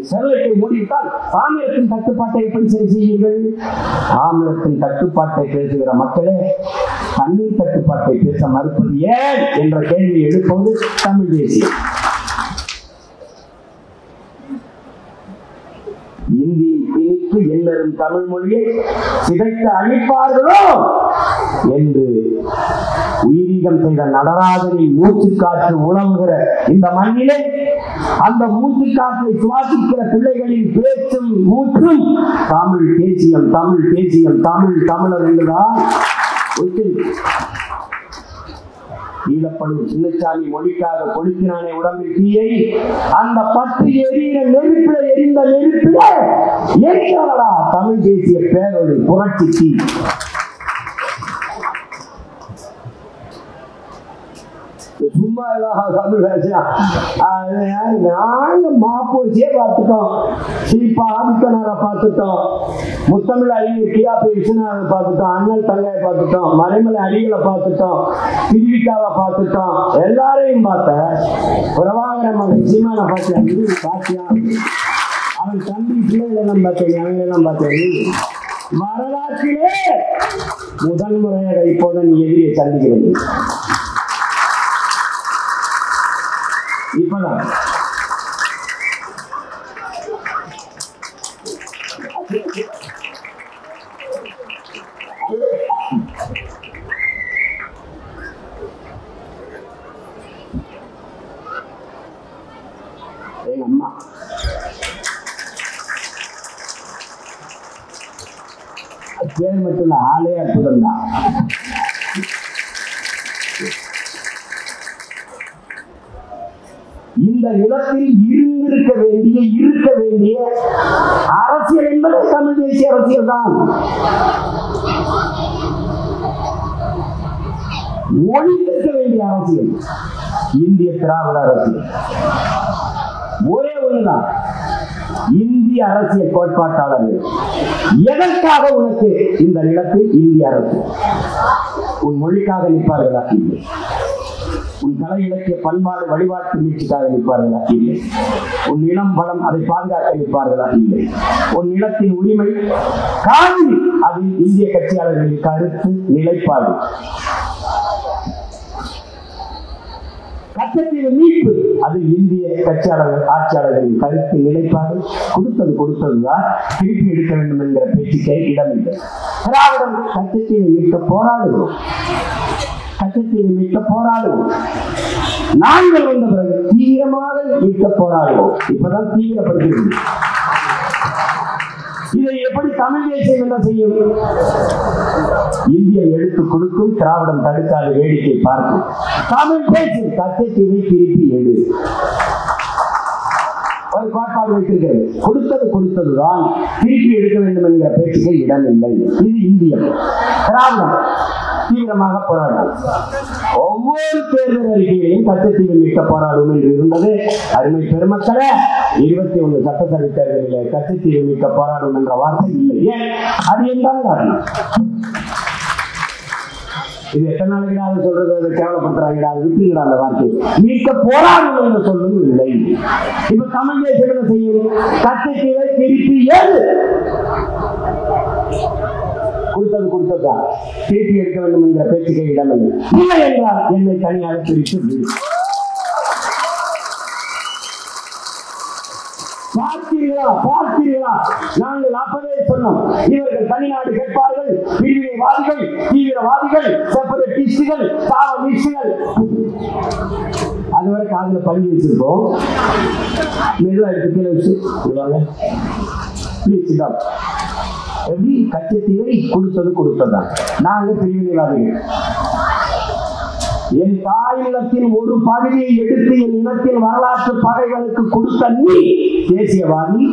செல்வத்தை மூடிவிட்டால் ஆமிரத்தின் தட்டுப்பாட்டை எப்படி சரி செய்வீர்கள்? ஆமிரத்தின் தட்டுப்பாட்டை பேசுகிற மக்களே, தண்ணீர் தட்டுப்பாட்டை பேச மறுப்பது ஏன் என்ற கேள்வியை எழுப்புவது தமிழ் தேசியம். இந்தியில் திணித்து எல்லாரும் தமிழ் மொழியை சிதைத்து அழிப்பார்களோ என்று உயிரீகம் செய்த நடராஜனின் மூச்சு காற்று உழவுகிற இந்த மண்ணிலே அந்த மூச்சு காற்றை சுவாசிக்கிற பிள்ளைகளின் பேச்சும் மூச்சும் தமிழ் தேசியம், தமிழ் தேசியம், தமிழ் தமிழர் என்றுதான். ஈழப்படும் சின்னச்சாமி மொழிக்காக கொளுத்தினானே உடம்பில் தீயை, அந்த பட்டு எரியிற நெருப்பில எரிந்த நெருப்பில எரிக்கிறவடா தமிழ் தேசிய பேரொழி புரட்சி தீ. சும்மா நாங்க மாப்போசியே பார்த்துட்டோம், சீப்பா ஆதித்தனாரை பார்த்துட்டோம், முத்தமிழ் அறிஞர் கியாபி விஸ்வநாதனை பார்த்துட்டோம், அண்ணல் தங்கையை பார்த்துட்டோம், மறைமலை அடிகளை பார்த்துட்டோம், திருவிக்காவை பார்த்துட்டோம், எல்லாரையும் பார்த்த பிரபாகர மகன் சீமானை பார்த்தேன். பாத்தியா அவன் தம்பி பிள்ளைகளெல்லாம் பார்த்தேன், அவங்களெல்லாம் பார்த்தேன். வரலாற்றிலே முதல் முறையாக இப்போதான் எதிரியை சந்திக்கிறது. இப்பதான் எங்க அம்மா பேர் மட்டும் இல்ல, ஆளே அற்புதம் தான். இந்த நிலத்தில் இருக்க வேண்டிய அரசியல் என்பது தமிழ் தேசிய அரசியல் தான். ஒழித்திருக்க வேண்டிய அரசியல் இந்திய திராவிட அரசியல். ஒரே ஒண்ணுதான், இந்திய அரசியல் கோட்பாட்டாளர்கள் எதற்காக உனக்கு இந்த நிலத்தில் இந்திய அரசு? உன் மொழிக்காக நிற்பார்களா? இல்லை. உன் கலை இலக்கிய பண்பாடு வழிபாட்டு மீட்சிக்காக நிற்பார்களா? இல்லை. உன் நிலம் பலம் அதை பாதுகாக்க நிற்பார்களா? இல்லை. உன் நிலத்தின் உரிமை காணி அதில் இந்திய கட்சியாளர்களின் கருத்து நிலைப்பாடு. கச்சத்தீவு மீட்பு அது இந்திய கட்சியாளர்கள் ஆட்சியாளர்களின் கருத்து நிலைப்பாடு. கொடுத்ததுதான் திருப்பி எடுக்க வேண்டும் என்கிற பேச்சுக்கே இடமில்லை. திராவிடம் கச்சத்தீவை மீட்க போராடுவோம், நாங்கள் வந்த பிறகு தீவிரமாக மீட்க போராடுவோம். இப்பதான் தீவிரப்படுகிறது. இதை எப்படி தமிழ் தேசியம் என்ன செய்யும்? இந்திய எடுத்து கொடுக்கும், திராவிடம் தடுக்காத வேடிக்கை பார்க்கும். தமிழ் தேசியம் கச்சத்தீவை திருப்பி எடு ஒரு கோட்பாடு வைத்திருக்கிறது. கொடுத்ததுதான் திருப்பி எடுக்க வேண்டும் என்கிற பேச்சுக்கு இடமில்லை. இது இந்தியம். திராவிடம் தீவிரமாக போராடும். ஒவ்வொரு தேர்தல் அறிக்கையிலையும் கச்சத்தீவை மீட்க போராடும் என்று இருந்தது. அருமை பெருமக்களே, 21 சட்டசபை தேர்தலில் கச்சத்தீவை மீட்க போராடும் என்ற வார்த்தை இல்லை. ஏன்? அது என்றால் காரணம். இது எத்தனை நாளைக்கு சொல்றது? கேவலப்படுத்துறாங்கடா, விட்டுங்கடா அந்த வார்த்தை. மீட்க போராடும் என்று சொல்லும் இல்லை. இப்ப தமிழ் தேசியம் செய்யும், கச்சத்தீவை திருப்பி ஏது கொடுத்ததா திருப்பி எடுக்க வேண்டும் என்ற பேச்சுக்கே இடமில்லை. இல்லை என்றால் என்னை தனியாக பிரித்து பார்த்தீர்களா? நாங்கள் அப்பவே சொன்னோம், இவர்கள் தனிநாடு கேட்பார்கள், பிரிவினைவாதிகள், தீவிரவாதிகள், செப்பரேட்டிஸ்டுகள், சாவனிஸ்டுகள். அதுவரை காதுல பள்ளி வச்சிருக்கோம். மெதுவா எடுத்து கீழே வச்சு எப்படி கச்சத்தீவை கொடுத்ததான். நாங்கள் பிரிவினைவாதிகள். என் தாய் நிலத்தின் ஒரு பகுதியை எடுத்து என் இனத்தின் வரலாற்று பகைகளுக்கு கொடுத்த நீ தேசியவாதி,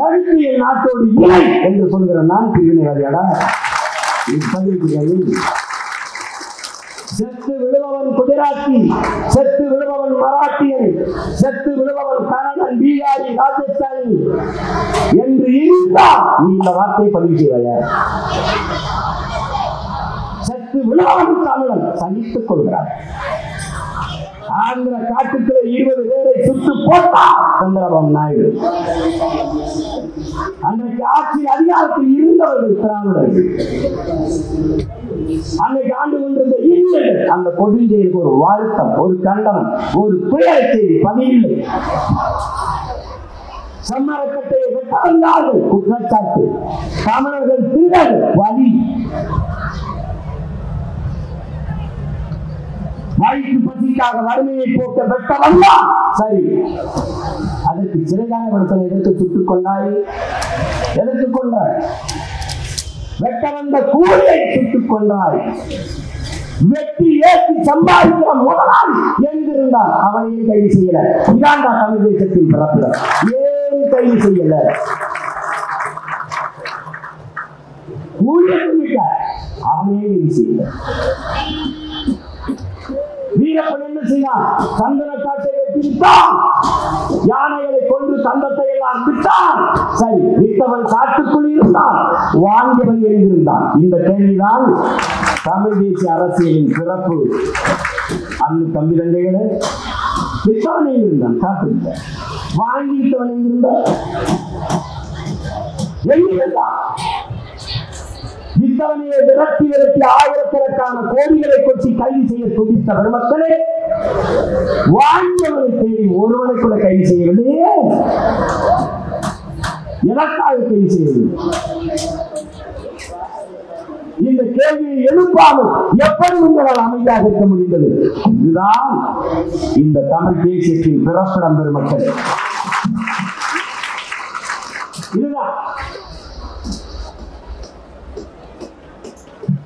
எடுத்து என் நாட்டோடு இணை என்று சொல்கிற நான் பிரிவினைவாதியாடா? செத்து விழுபவன் குஜராத்தி, செத்து விழுபவன் மராட்டியன், செத்து விழுபவன் கன்னடன், பீகாரி, ராஜஸ்தானி என்று இருந்தால் நீ இந்த வார்த்தையை பதிவு செய்வாயா? செத்து விழுபவன் தமிழன் சகித்துக் கொள்கிறார். ஆந்திர காட்டுக்குள்ள 20 பேரை சுட்டு போட்டார் சந்திரபாபு நாயுடு. அன்றைக்கு ஆட்சி அதிகாரத்தில் இருந்தவர்கள் திராவிடர்கள். அன்னைக்கு ஆண்டு கொண்டிருந்த இந்தியர்கள் அந்த கொடுஞ்செயலுக்கு ஒரு வாழ்த்தம், ஒரு கண்டனம், ஒரு துயர செய்தி பதிவில்லை. சம்மரக்கட்டையை வெட்டார்கள் குற்றச்சாட்டு. தமிழர்கள் திருடர்கள் வலி. வயிற்று பசிக்காக வறுமையை போக்க வெட்டவல்லா சரி. அதற்கு சிறைகாயப்படுத்தலை எதற்கு சுட்டுக் கொண்டாய்? எதற்கு கொண்டாய்? வெட்ட வந்த கூலியை சுட்டுக் கொண்டாய். வெட்டி ஏற்றி சம்பாதிக்கிற முதலாளி எங்கிருந்தால் அவனையும் கைது செய்யல. இதாண்டா தமிழ் தேசத்தின் பிறப்புல. ஏன் கைது செய்யல? அவனையே கைது செய்யல. வீரப்பன் என்ன செய்தான்? சந்தன காட்டை வெட்டி விட்டான். யானைகளை கொண்டு தந்தத்தை எல்லாம் விட்டான். சரி, விட்டவன் காட்டுக்குள் இருந்தான், வாங்கியவன் எழுந்திருந்தான். இந்த கேள்விதான் தமிழ் தேசிய அரசியலின் சிறப்பு. அந்த தம்பி தந்தைகளை விட்டவனை இருந்தான், காட்டு வாங்கிவிட்டவன் இருந்தான், எழுந்திருந்தான். இத்தவனையை விரட்டி விரட்டி ஆயிரக்கணக்கான கோடிகளை கொட்டி கைது செய்ய துடித்த பெருமக்களே, வாழ்ந்தவனை தேடி ஒருவனை கூட கைது செய்யவில்லையே. எதற்காக கைது செய்யவில்லை? இந்த கேள்வியை எழுப்பாமல் எப்படி உங்களால் அமைதியாக இருக்க முடிந்தது? இதுதான் இந்த தமிழ் தேசியத்தின் பிறப்பிடம் பெருமக்கள். இதுதான்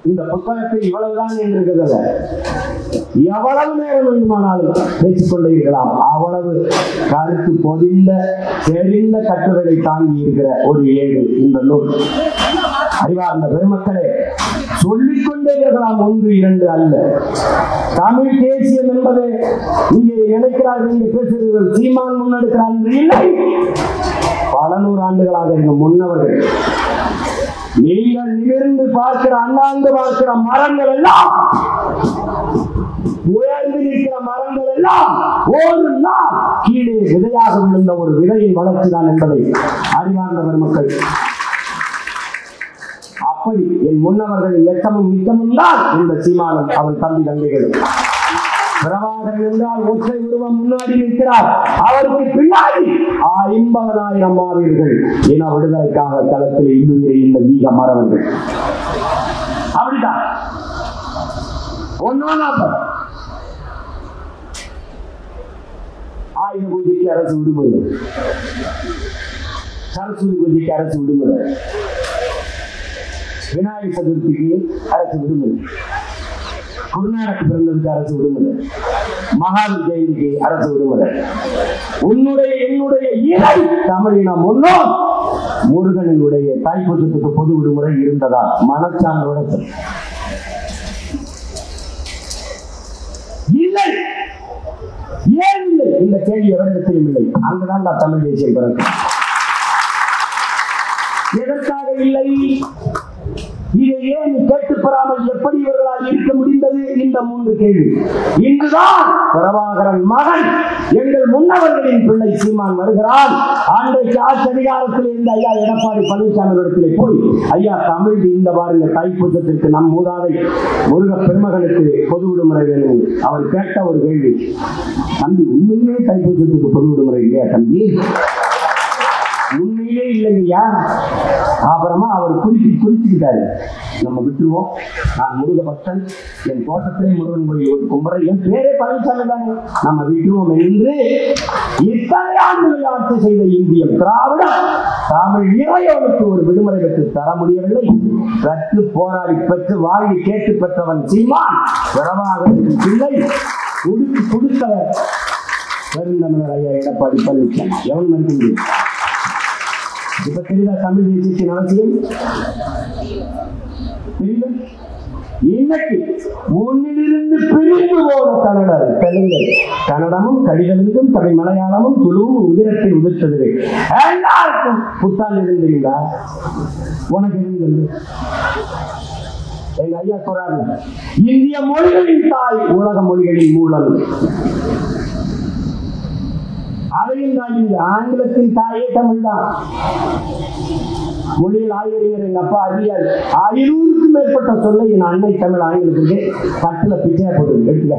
இந்த புத்தகத்தில் இவ்வளவுதான் என்று இருக்கிறது. எவ்வளவு நேரம் வேண்டுமானாலும் பேசிக்கொண்டே இருக்கலாம். அவ்வளவு கருத்து பொதிந்த தெரிந்த கட்டுரைகளை தாங்கி இருக்கிற ஒரு ஏடு இந்த நூல். அறிவார்ந்த பெருமக்களே, சொல்லிக்கொண்டே இருக்கலாம், ஒன்று இரண்டு அல்ல. தமிழ் தேசியம் என்பது இங்கே நினைக்கிறார்கள், இங்கே பேசுகிறீர்கள், சீமான் முன்னெடுக்கிறார் இல்லை. பல நூறு ஆண்டுகளாக எங்க முன்னவர்கள், நீங்கள் நிமிர்ந்து பார்க்கிற அண்ணாந்து பார்க்கிற மரங்கள் எல்லாம், உயர்ந்து நிற்கிற மரங்கள் எல்லாம் ஒரு நாள் கீழே விதையாக விழுந்த ஒரு விதையின் வளர்ச்சி தான் என்பதை அறிவார்ந்த பெருமக்கள். அப்படி என் முன்னவர்களின் எச்சமும் மிச்சமும் தான் இந்த சீமானும் அவன் தம்பி தங்கைகளும். பிரபாகரன் என்றால் ஒற்றை உருவம் முன்னாடி நிற்கிறார், அவருக்கு பின்னாடி 50,000 மாவீரர்கள் இன விடுதலைக்காக களத்தில் இன்னுயிரை இந்த வீக மறவர்கள். அப்படிதான் ஆயுத பூஜைக்கு அரசு விடுமுறை, சரஸ்வதி பூஜைக்கு அரசு விடுமுறை, விநாயகர் சதுர்த்திக்கு அரசு விடுமுறை, குருநானக் பிறந்ததுக்கு அரசு விடுமுறை, மகாவீர் ஜெயந்திக்கு அரசு விடுமுறை. உன்னுடைய என்னுடைய இறை தமிழினம் முன்னோர் முருகனுடைய தைப்பூசத்துக்கு பொது விடுமுறை இருந்ததா? மனச்சான்றோட இல்லை. ஏன் இல்லை? இந்த கேள்வி எவரிடத்திலும் இல்லை. அங்குதான் நான் தமிழ் தேசியம் பிறகு. எதற்காக இல்லை? இதை ஏன் கேட்டு பெறாமல் எப்படி இவர்களால் இருக்க முடிந்தது? இந்த 3 கேள்வி. இங்குதான் பிரபாகரன் மகன் எங்கள் முன்னவர்களின் பிள்ளை சீமான் வருகிறான். அன்றைக்கு ஆட்சி அதிகாரத்தில் இருந்த ஐயா எடப்பாடி பழனிசாமி இடத்திலே போய், ஐயா தமிழ் இந்த பாருங்க தைப்பூசத்திற்கு நம் மூதாதை முருக பெருமகனுக்கு பொது விடுமுறை வேணும். அவர் கேட்ட ஒரு கேள்வி, தம்பி உண்மையிலே தைப்பூசத்துக்கு பொது விடுமுறை இல்லையா தம்பி? உண்மையிலே இல்லைங்கய்யா. அப்புறமா அவர் குறிச்சுக்கிட்டாரு, நம்ம விட்டுருவோம், நான் முருக பக்தன், என் தோட்டத்திலே முருகன் கோயில் கும்பரை, என் பேரே பழனிசாமி தானே, நம்ம விட்டுருவோம் என்று இத்தனை ஆண்டுகள் ஆட்சி செய்த இந்திய திராவிடம் தமிழ் இறைவனுக்கு ஒரு விடுமுறை பெற்று தர முடியவில்லை. பெற்று போராடி பெற்று வாங்கி கேட்டு பெற்றவன் சீமான் பிரபாகரன் பிள்ளை. கொடுத்தவர் பெருந்தமிழர் ஐயா எடப்பாடி பழனிசாமி. எவன் மறுக்க? இப்ப தெரியுதா தமிழ் தேசியத்தின் அவசியம்? தெரியுது? இன்னைக்கு உன்னிலிருந்து பிரிந்து போன கன்னடர் தெலுங்கர், கன்னடமும் கடிதமும் தமிழ் மலையாளமும் துளுவும் உதிரத்தில் உதிர்த்தது. எல்லாருக்கும் புத்தாண்டு இருந்தீங்களா? உனக்கு இருந்தது. எங்க ஐயா சொல்றாங்க, இந்திய மொழிகளின் தாய் உலக மொழிகளின் மூலம். அதையும் தாண்டி ஆங்கிலத்தின் தாயே தமிழ் தான். மொழியில் ஆய்வறிஞர் எங்க அப்பா அறியார் 500க்கும் மேற்பட்ட சொல்ல என் அன்னை தமிழ் ஆங்கிலத்துக்கு கட்டில பிச்சையா போட்டு எடுத்துக்க.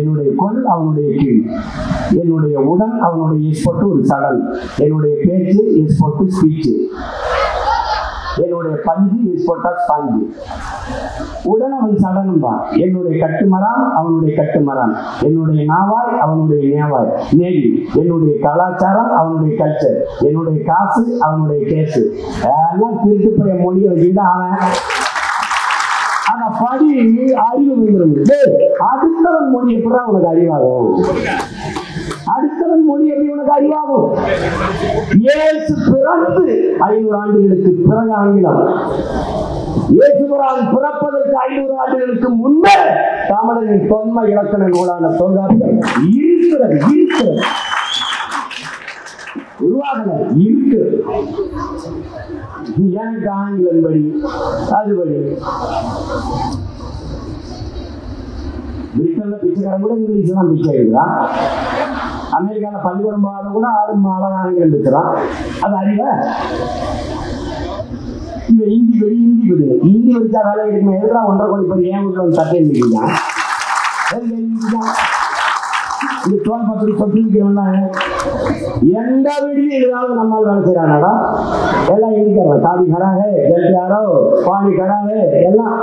என்னுடைய கொல் அவனுடைய கீழ், என்னுடைய உடன் அவனுடைய எஸ்போட்டு ஒரு சடல், என்னுடைய பேச்சு எஸ்போட்டு ஸ்பீச்சு, என்னுடைய பஞ்சு எஸ்போட்டா ஸ்பாஞ்சு. உடன் அவன் சடனம் தான். என்னுடைய கட்டுமரான் அவனுடைய கட்டுமரான், என்னுடைய நாவாய் அவனுடைய நேவாய் நேவி, என்னுடைய கலாச்சாரம் அவனுடைய கல்ச்சர், என்னுடைய காசு அவனுடைய கேசு. எல்லாம் திருட்டு போய் மொழியை வச்சுக்கிட்டு அவன் அந்த படி அறிவு வந்துருது. அடுத்தவன் மொழி எப்படிதான் உனக்கு அறிவாகும்? அடுத்தவன் மொழி எப்படி உனக்கு அறிவாகும்? இயேசு பிறந்து 500 ஆண்டுகளுக்கு பிறகு ஆங்கிலம். இயேசுரான் பிறப்பதற்கு 500 ஆண்டுகளுக்கு முன்பே தமிழரின் தொன்மை இலக்கண நூலான தொல்காப்பியம் இருக்கிறது. உருவாகல இருக்கு. எனக்கு ஆங்கிலம் படி அதுபடி. பிரிட்டன்ல பிச்சைக்காரன் கூட இங்கிலீஷ் தான் பிச்சை எடுக்கிறான். அமெரிக்கால பள்ளிக்கூடம் போகாத கூட ஆடு மாலை ஆங்கிலம் இருக்கிறான். அது அறிவ? இந்தி வெடி இந்தி வெடிச்சா வேலை இருக்குமா? எதுலாம் 1.5 கோடி பேர் ஏன் வீட்டில் வந்து சட்டை இருந்துருக்கீங்க? இந்த தோல் பக்கத்து சொட்டுலாம் எந்த வீட்லையும் ஏதாவது நம்மால் வேலை செய்யறானாடா? எல்லாம் இந்திக்காரங்க. சாதி கடாவே, ஜல்தியாரோ, பாணி கடாவே எல்லாம்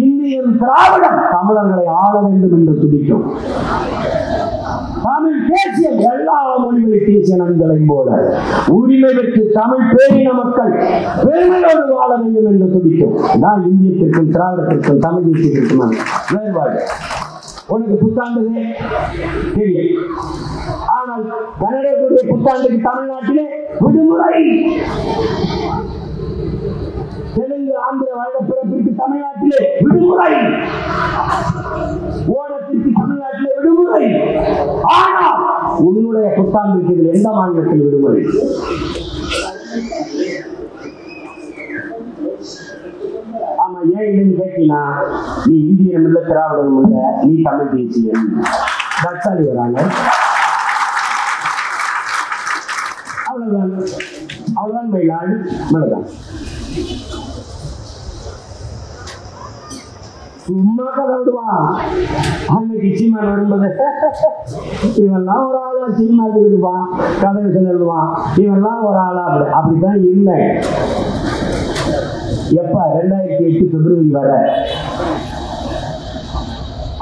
இந்தியன் திராவிடம் தமிழர்களை ஆள வேண்டும் என்று துடிக்கும். தமிழ் பேசிய எல்லா மொழிகளை பேசிய நண்பர்களையும் போல உரிமை பெற்று தமிழ் பேரின மக்கள் பெருமையோடு வாழ வேண்டும் என்று துடிக்கும். நான் இந்தியத்திற்கும் திராவிடத்திற்கும் தமிழ் தேசியத்திற்கும் வேறுபாடு. உனக்கு புத்தாண்டு தெரியும், ஆனால் கன்னடத்துடைய புத்தாண்டுக்கு தமிழ்நாட்டிலே விடுமுறை. தெலுங்கு ஆந்திர வருட பிறப்பிற்கு தமிழ்நாட்டிலே விடுமுறை, ஓணத்திற்கு தமிழ்நாட்டிலே விடுமுறை. ஆனால் உன்னுடைய புத்தாண்டுக்கு இதில் எந்த மாநிலத்தில் விடுமுறை? ஆமா, ஏன் இல்லைன்னு கேட்டீங்கன்னா, நீ இந்தியனும் இல்லை திராவிடனும் இல்லை, நீ தமிழ் தேசியன். தட்சாலி வராங்க, அவ்வளவுதான். அவ்வளவுதான் மயிலாடு மேலதான். சும்மா கதை விடுவான். அன்னைக்கு சீமான் வரும்போது இவெல்லாம் ஒரு ஆளா சீமாக்கு விடுவான், கதை சொல்லிடுவான். இவெல்லாம் ஒரு ஆளா அப்படித்தான் இருந்தேன். எப்ப 2008 பிப்ரவரி வர.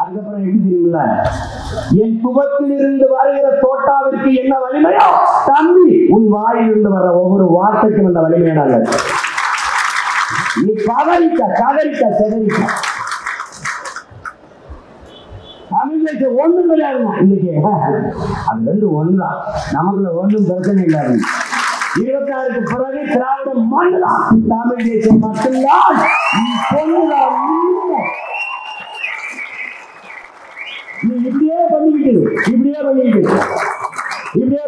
அதுக்கப்புறம் எப்படி தெரியுமில்ல, என் துவத்தில் இருந்து வருகிற தோட்டாவிற்கு என்ன வலிமையோ தம்பி, உன் வாயிலிருந்து வர்ற ஒவ்வொரு வார்த்தைக்கும் அந்த வலிமையான நீ கதறிக்க செதறிக்க. தமிழ்நாட்டு ஒண்ணும் கிடையாதுங்க இன்னைக்கு. அது ரெண்டு ஒண்ணுதான், நமக்குள்ள ஒன்றும் பிரச்சனை இல்லாது. 26க்கு பிறகு திராவிட மண்ணுதான், தமிழ் தேசியம் மட்டும்தான். நீ இப்படியே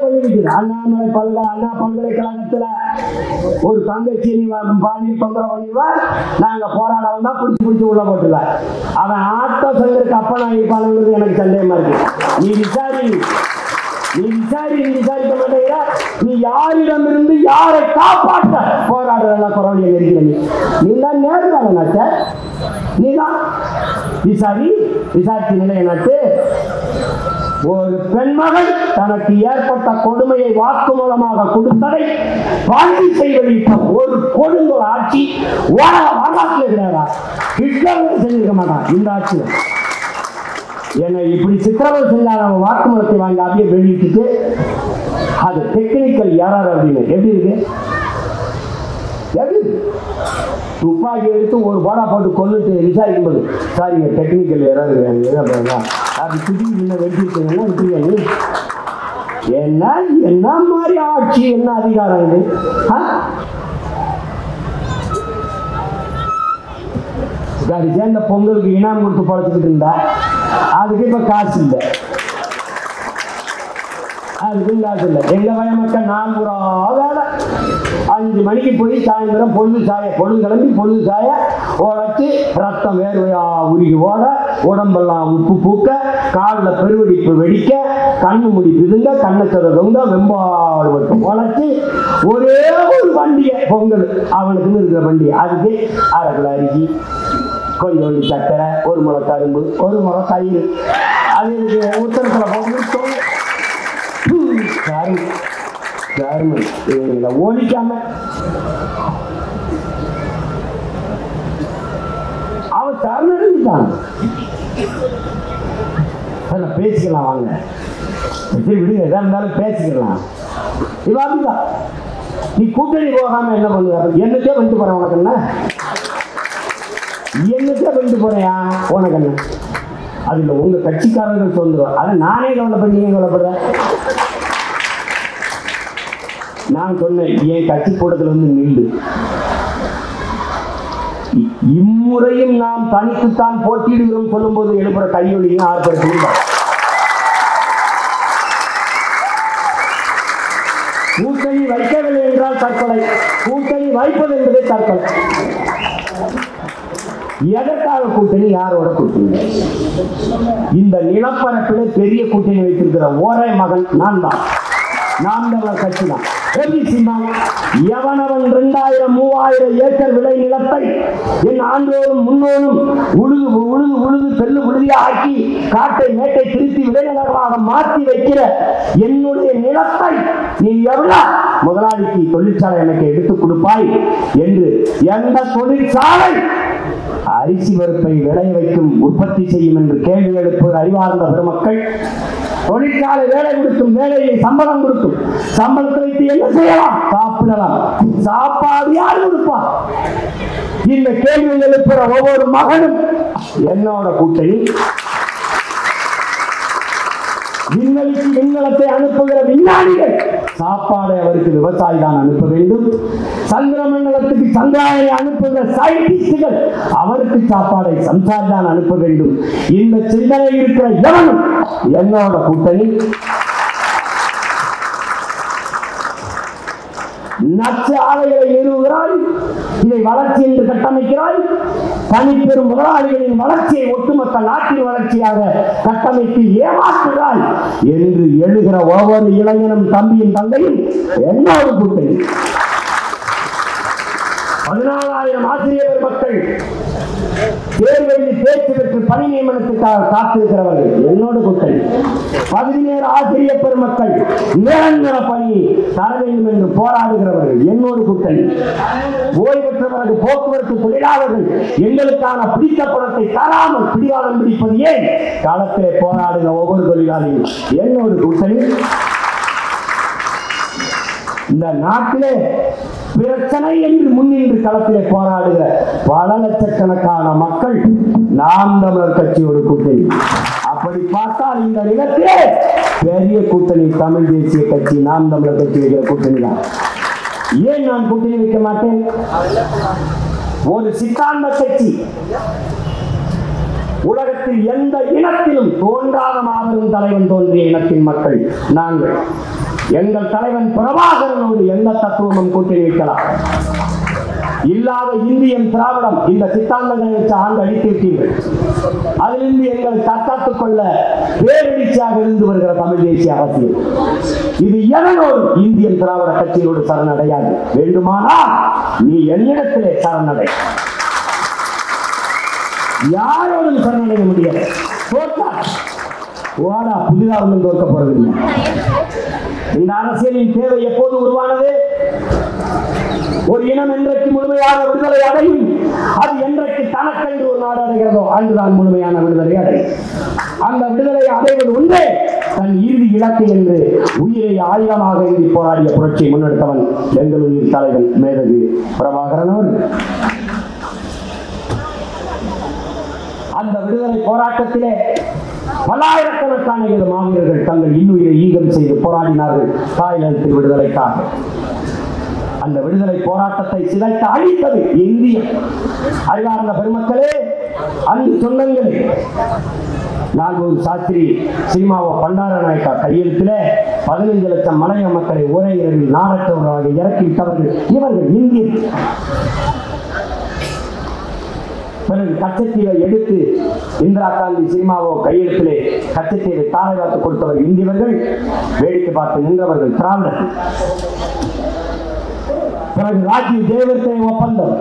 பண்ணிக்கிட்டு அண்ணாமலை அண்ணா பல்கலைக்கழகத்துல ஒரு தங்கச்சி பாலியல் தொந்தரவு பண்ணிடுவார். நாங்க போராட வந்தா பிடிச்சி உள்ள போட்டுல அவன் ஆட்ட சங்கருக்கு அப்பனா இருப்பானுங்கிறது எனக்கு சந்தேகமா இருக்கு. நீ விசாரிக்க மாட்டேங்கிற. நீ யாரிடமிருந்து யாரை காப்பாற்ற போராடுறதா குரவழியை நெருக்கிறீங்க. நீ தான் நேர்காண நாட்ட, நீதான் விசாரிச்சு நிலைய நாட்டு. ஒரு பெண்மகள் தனக்கு ஏற்பட்ட கொடுமையை வாக்கு மூலமாக கொடுத்ததை வாழ்க்கை செய்வதில் ஒரு கொடுங்கோல் ஆட்சி வரலாற்றில் கிடையாதா? ஹிட்லர் செஞ்சிருக்க மாட்டான் இந்த ஆட்சியில். என்னை இப்படி சித்திரவதை செஞ்சால் அவன் வாக்குமூலத்தை வாங்கி அப்படியே வெளியிட்டு அது டெக்னிக்கல் யாராரு அப்படின்னு எப்படி இருக்கு? துப்பாக்கி எடுத்து ஒரு போடா போட்டு கொண்டுட்டு விசாரிக்கும் போது சாரிங்க டெக்னிக்கல் யாராவது அப்படி சுற்றி வெடிச்சிருக்கீங்கன்னா விட்டுருக்காங்க. என்ன மாதிரி ஆட்சி, என்ன அதிகாரம் இது? சேர்ந்த பொங்கலுக்கு இனாம் கொடுத்து பழச்சிக்கிட்டு இருந்தா அதுக்கு இப்ப காசு இல்லை, அதுக்கும் காசு இல்லை. எங்க வய மக்கள் நாள் பூரா வேலை. 5 மணிக்கு போய் சாயந்தரம் பொழுது கிளம்பி பொழுது சாய உழைச்சி ரத்தம் வேர்வையா உருகி ஓட, உடம்பெல்லாம் உப்பு பூக்க, காலில் பெருவெடிப்பு வெடிக்க, கண்ணு முடி பிதுங்க, கண்ணச்சத தொங்க, வெம்பாடு மட்டும் உழைச்சி ஒரே ஒரு பண்டிகை பொங்கல் அவனுக்குன்னு இருக்கிற பண்டிகை. அதுக்கு 1/2 கிலோ அரிசி, கொஞ்சோண்டு சக்கரை, 1 முளை கரும்பு, 1 முளை தயிர், அது எனக்கு உத்தரத்தில் போட்டு ஓடிக்காம அவன் தரணும். பேசிக்கலாம் வாங்க, விடுங்க, எதா இருந்தாலும் பேசிக்கலாம். இவாதான் நீ கூட்டணி போகாம என்ன பண்ணுவ? என்னக்கே வந்துட்டு போறேன் உனக்கு என்ன? என்னக்கே வந்துட்டு போறியா உனக்கு என்ன? அதுல உங்க கட்சிக்காரர்கள் சொல்லுவார். அதை நானே கவலைப்பட, நீங்க கவலைப்படுற? நான் சொன்னேன் என் கட்சி கூட்டத்தில் வந்து நின்று இம்முறையும் நாம் தனித்துத்தான் போட்டியிடுகிறோம் சொல்லும் போது எழுப்புற கையொலியும் ஆர்ப்பாட்டம். கூட்டணி வைக்கவில்லை என்றால் தற்கொலை, கூட்டணி வைப்பது என்பதே தற்கொலை. எதற்காக கூட்டணி? யாரோட கூட்டணி? இந்த நிலப்பரப்பில் பெரிய கூட்டணி வைத்திருக்கிற ஒரே மகன் நான் தான். நாம் தமிழர் கட்சி தான். எவனவன் 2000 3000 ஏக்கர் விளை நிலத்தை என் ஆண்டோடும் முன்னோடும் உழுது உழுது உழுது பெல்லு உழுதியா ஆக்கி காட்டை மேட்டை திருத்தி விளைநிலங்களாக மாற்றி வைக்கிற என்னுடைய நிலத்தை நீ எவ்வளவு முதலாளிக்கு தொழிற்சாலை எனக்கு எடுத்துக் கொடுப்பாய் என்று எந்த தொழிற்சாலை அரிசி பருப்பை விளைய வைக்கும் உற்பத்தி செய்யும் என்று கேள்வி எழுப்புவது அறிவார்ந்த பெருமக்கள். தொழிற்சாலை வேலை கொடுக்கும், வேலையை சம்பளம் கொடுக்கும், சம்பளத்தை வைத்து என்ன செய்யலாம்? சாப்பிடலாம். சாப்பாடு யார் கொடுப்பா? இந்த கேள்வி எழுப்புற ஒவ்வொரு மகனும் என்னோட கூட்டணி. விண்வெளிக்கு விண்கலத்தை அனுப்புகிற விஞ்ஞானிகள் சாப்பாடை அவருக்கு விவசாயி தான் அனுப்ப வேண்டும். சந்திர மண்டலத்துக்கு சந்திராயனை அனுப்புகிற சயின்டிஸ்டுகள் அவருக்கு சாப்பாடை சம்சாரி தான் அனுப்ப வேண்டும். இந்த சிந்தனை இருக்கிற எவனும் என்னோட கூட்டணி. நச்சு ஆலைகளை நிறுவுகிறாய், இதை வளர்ச்சி என்று கட்டமைக்கிறாய். தனிப்பெரும் முதலாளிகளின் வளர்ச்சியை ஒட்டுமொத்த நாட்டின் வளர்ச்சியாக கட்டமைத்து ஏமாற்றுகிறாய் என்று எழுகிற ஒவ்வொரு இளைஞனும் தம்பியும் தந்தையும் என்னோட கூட்டணி. 14,000 ஆசிரியர் மக்கள் தேர்வெழுதி தேர்ச்சி பெற்று பணி நியமனத்துக்காக காத்திருக்கிறவர்கள் என்னோட கூட்டணி. 17 ஆசிரியர் பெருமக்கள் நிரந்தர பணி தர வேண்டும் என்று போராடுகிறவர்கள் என்னோட கூட்டணி. ஓய்வு பெற்றவர்கள் போக்குவரத்து தொழிலாளர்கள் எங்களுக்கான பிடித்த பணத்தை தராமல் பிடிவாதம் பிடிப்பது ஏன் காலத்திலே போராடுகிற ஒவ்வொரு தொழிலாளியும் என்னோட கூட்டணி. இந்த நாட்டிலே பிரச்சனை என்று முன்னின்று களத்திலே போராடுகிற பல லட்சக்கணக்கான மக்கள் நாம் தமிழர் கட்சியோடு கூட்டணி. அப்படி பார்த்தால் இந்த நிலத்திலே பெரிய கூட்டணி தமிழ் தேசிய கட்சி, நாம் தமிழர் கட்சி வைக்கிற கூட்டணி தான். ஏன் நான் கூட்டணி வைக்க மாட்டேன்? ஒரு சித்தாந்த கட்சி. உலகத்தில் எந்த இனத்திலும் தோன்றாத மாபெரும் தலைவன் தோன்றிய இனத்தின் மக்கள் நாங்கள். எங்கள் தலைவன் பிரபாகரனோடு எந்த தத்துவமும் கூட்டணி வைக்கலாம். இல்லாத இந்தியன் திராவிடம் இந்த சித்தாந்தங்களை வச்சு ஆண்டு அடித்து விட்டீர்கள். அதிலிருந்து எங்களை தற்காத்துக் கொள்ள பேரெழுச்சியாக இருந்து வருகிற தமிழ் தேசிய அரசியல் இது எதனோடு இந்தியன் திராவிட கட்சியோடு சரணடையாது. வேண்டுமானால் நீ என்னிடத்திலே சரணடை, யாரோடும் சரணடைய முடியாது. புதிதாக ஒன்றும் தோற்க போறதில்லை. இந்த அரசியலின் தேவை எப்போது உருவானது? ஒரு இனம் என்றைக்கு முழுமையான விடுதலை அடையும், அது என்றைக்கு தனக்கென்று ஒரு நாடு அடைகிறதோ அன்றுதான் முழுமையான விடுதலை அடையும். அந்த விடுதலை அடைவது ஒன்றே தன் இறுதி இலக்கு என்று உயிரை ஆயுதமாக எழுதி போராடிய புரட்சியை முன்னெடுத்தவன் எங்கள் உயிர் தலைவன் மேதகு பிரபாகரன் அவர்கள். அந்த விடுதலை போராட்டத்திலே பல்லாயிரக்கணக்கான மாவீரர்கள் தங்கள் இன்னுயிரை ஈகம் செய்து போராடினார்கள் தாய்நிலத்தின் விடுதலைக்காக. அந்த விடுதலை போராட்டத்தை சிதைத்து அழித்தது இந்திய அறிவார்ந்த பெருமக்களே, அன்பு சொந்தங்களே. நாகூர் சாஸ்திரி சினிமாவோ பண்டாரநாயக்கா கையெழுத்தில 15 லட்சம் மலைய மக்களை ஒரே இரவில் நாடற்றவர்களாக இறக்கிவிட்டவர்கள் இவர்கள் இந்திய. பிறகு கச்சத்தீவை எடுத்து இந்திரா காந்தி சினிமாவோ கையெழுத்திலே கச்சத்தீவை தாரை வார்த்து கொடுத்தவர் இந்தியவர்கள், வேடிக்கை பார்த்து நின்றவர்கள் திராவிடர்கள். பிறகு ராஜீவ் தேவர்தே ஒப்பந்தம்,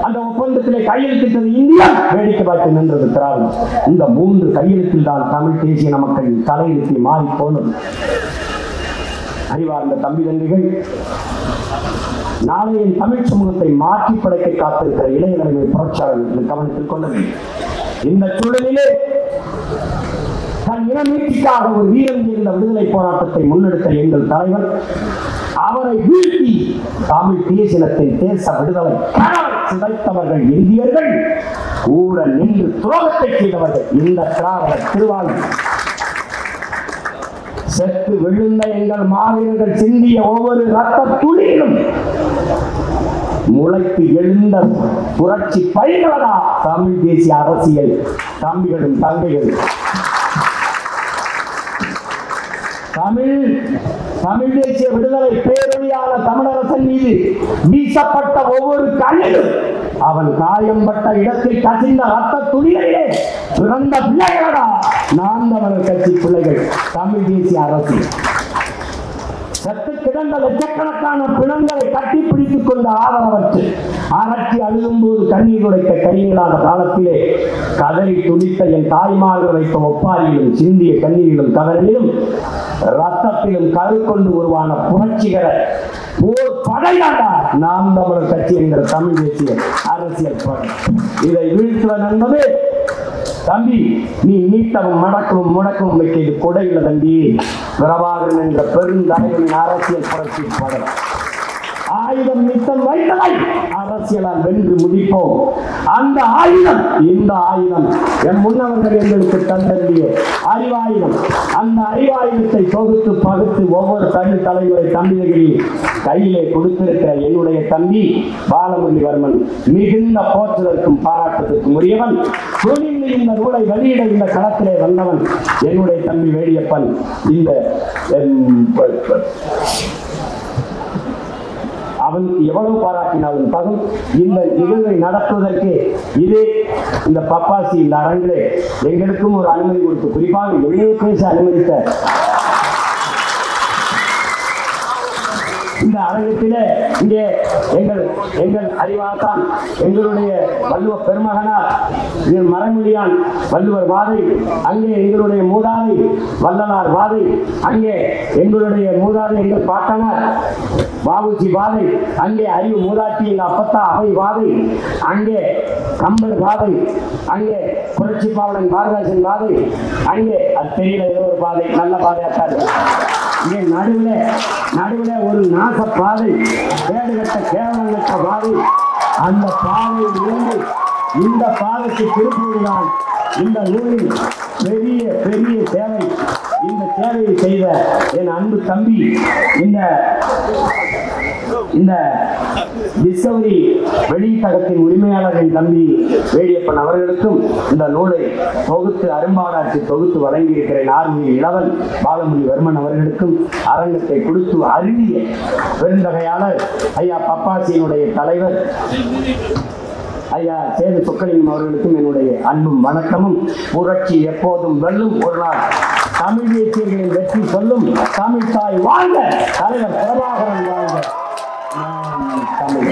அந்த ஒப்பந்தத்திலே கையெழுத்திட்டது இந்தியா, வேடிக்கை பார்த்து நின்றது திராவிடம். இந்த 3 கையெழுத்தில் தான் தமிழ் தேசிய மக்களின் தலையெழுத்தை மாறி போனது. அறிவார்ந்த தம்பி தம்பிகள், நாளைய தமிழ் சமூகத்தை மாற்றி படைக்க காத்திருக்கிற இளைஞர்களை புரட்சியாளர்கள் கவனத்தில் கொள்ள வேண்டும். இந்த சூழலிலே தன் இனமீட்சிக்காக ஒரு வீரன் இருந்த விடுதலை போராட்டத்தை முன்னெடுத்த எங்கள் தலைவர், அவரை வீழ்த்தி தமிழ் தேசியத்தின் தேச விடுதலை சிதைத்தவர்கள் இந்தியர்கள், கூட நின்று துரோகத்தை செய்தவர்கள் இந்த திராவிட திருவாளர். செத்து விழுந்த எங்கள் மாவீரர்கள் சிந்திய ஒவ்வொரு ரத்த துளியிலும் முளைத்து எழுந்த புரட்சி பயிர்களா தமிழ் தேசிய அரசியல் தம்பிகளும் தங்கைகளும். தமிழ் தேசிய விடுதலை பேரொழியான தமிழரசன் மீது வீசப்பட்ட ஒவ்வொரு கண்ணிலும் அவன் காயம்பட்ட இடத்தில் கசிந்த ரத்த துளிகளிலே பிறந்த பிள்ளைகளா நாம் தமிழர் கட்சி பிள்ளைகள் தமிழ் தேசிய அரசியல். தெருவில் கிடந்த லட்சக்கணக்கான பிணங்களை கட்டி பிடித்துக் கொண்ட ஆதரவற்று அரற்றி அழுகும் போது கண்ணீர் உடைக்க கையில்லாத காலத்திலே கதறி துடித்த என் தாய்மார்கள் வைத்த ஒப்பாரியிலும் சிந்திய கண்ணீரிலும் கதறிலும் ரத்தத்திலும் கரு கொண்டு உருவான புரட்சிகர போர் படையாண்டா நாம் தமிழர் கட்சி என்கிற தமிழ் தேசிய அரசியல் படை. இதை வீழ்த்துவன் என்பது தம்பி நீ நீட்டவும் மடக்கவும் முடக்கவும் வைக்கிறது கொடையில தம்பி. பிரபாகரன் என்ற பெருந்தலைவனின் அரசியல் புரட்சி படை. ஆயுதம் நித்தம் வைத்தலை அரசியலால் வென்று முடிப்போம். அந்த ஆயுதம் இந்த ஆயுதம் என் முன்னவர்கள் எங்களுக்கு தந்தறிய அறிவாயுதம். அந்த அறிவாயுதத்தை தொகுத்து பகுத்து ஒவ்வொரு தமிழ் தலைவரை தம்பிகளில் கையிலே கொடுத்திருக்கிற என்னுடைய தம்பி பாலமுரளிவர்மன் மிகுந்த போற்றுதற்கும் பாராட்டுவதற்கும் உரியவன். துணிந்து இந்த நூலை வெளியிட இந்த களத்திலே வந்தவன் என்னுடைய தம்பி வேடியப்பன். இந்த அவனுக்கு எவ்வளவு பாராட்டினாலும் தகும். இந்த நிகழ்வை நடத்துவதற்கு இதே இந்த பப்பாசி இந்த அரங்கிலே எங்களுக்கும் ஒரு அனுமதி கொடுத்து குறிப்பாக வெளியே பேச அனுமதித்த இந்த அரங்கத்திலே இங்கே எங்கள் அறிவாசான் எங்களுடைய வள்ளுவ பெருமகனார் மறைமொழியான் வள்ளுவர் வாதை, அங்கே எங்களுடைய மூதாதை வள்ளலார் வாதை, அங்கே எங்களுடைய மூதாதை எங்கள் பாட்டனார் பாபுஜி வாதை, அங்கே அறிவு மூதாட்டி எங்கள் அப்பத்தா அவை வாதை, அங்கே கம்பர் வாதை, அங்கே புரட்சி பாவலன் பாரதாசன் வாதை, அங்கே அது தெரியல ஏதோ ஒரு பாதை நல்ல பாதையாக்காரு. இங்கே நடுவில் ஒரு நாச பாதை, கேடுகட்ட கேவலங்கட்ட பாதை. அந்த பாதையில் இருந்து இந்த பாதைக்கு திருப்புவதுதான் இந்த நூலின் பெரிய பெரிய சேவை. இந்த சேவையை செய்த என் அன்பு தம்பி இந்த டிஸ்கவரி வெளியீட்டகத்தின் உரிமையாளரின் தம்பி வேடியப்பன் அவர்களுக்கும் இந்த நூலை தொகுத்து அரும்பாடாட்சி தொகுத்து வழங்கியிருக்கிறேன் ஆர்மியில் இளவன் பாலமுரளிவர்மன் அவர்களுக்கும் அரங்கத்தை கொடுத்து அருளிய பெருந்தகையாளர் ஐயா பப்பாசியினுடைய தலைவர் ஐயா சேது சொக்கலிங்கம் அவர்களுக்கும் என்னுடைய அன்பும் வணக்கமும். புரட்சி எப்போதும் வெல்லும், ஒரு நாள் தமிழ் தேசியர்களின் வெற்றி சொல்லும். தமிழ் தாய் வாழ்க, தலைவர் பிரபாகரன் வாழ்க. தமிழ்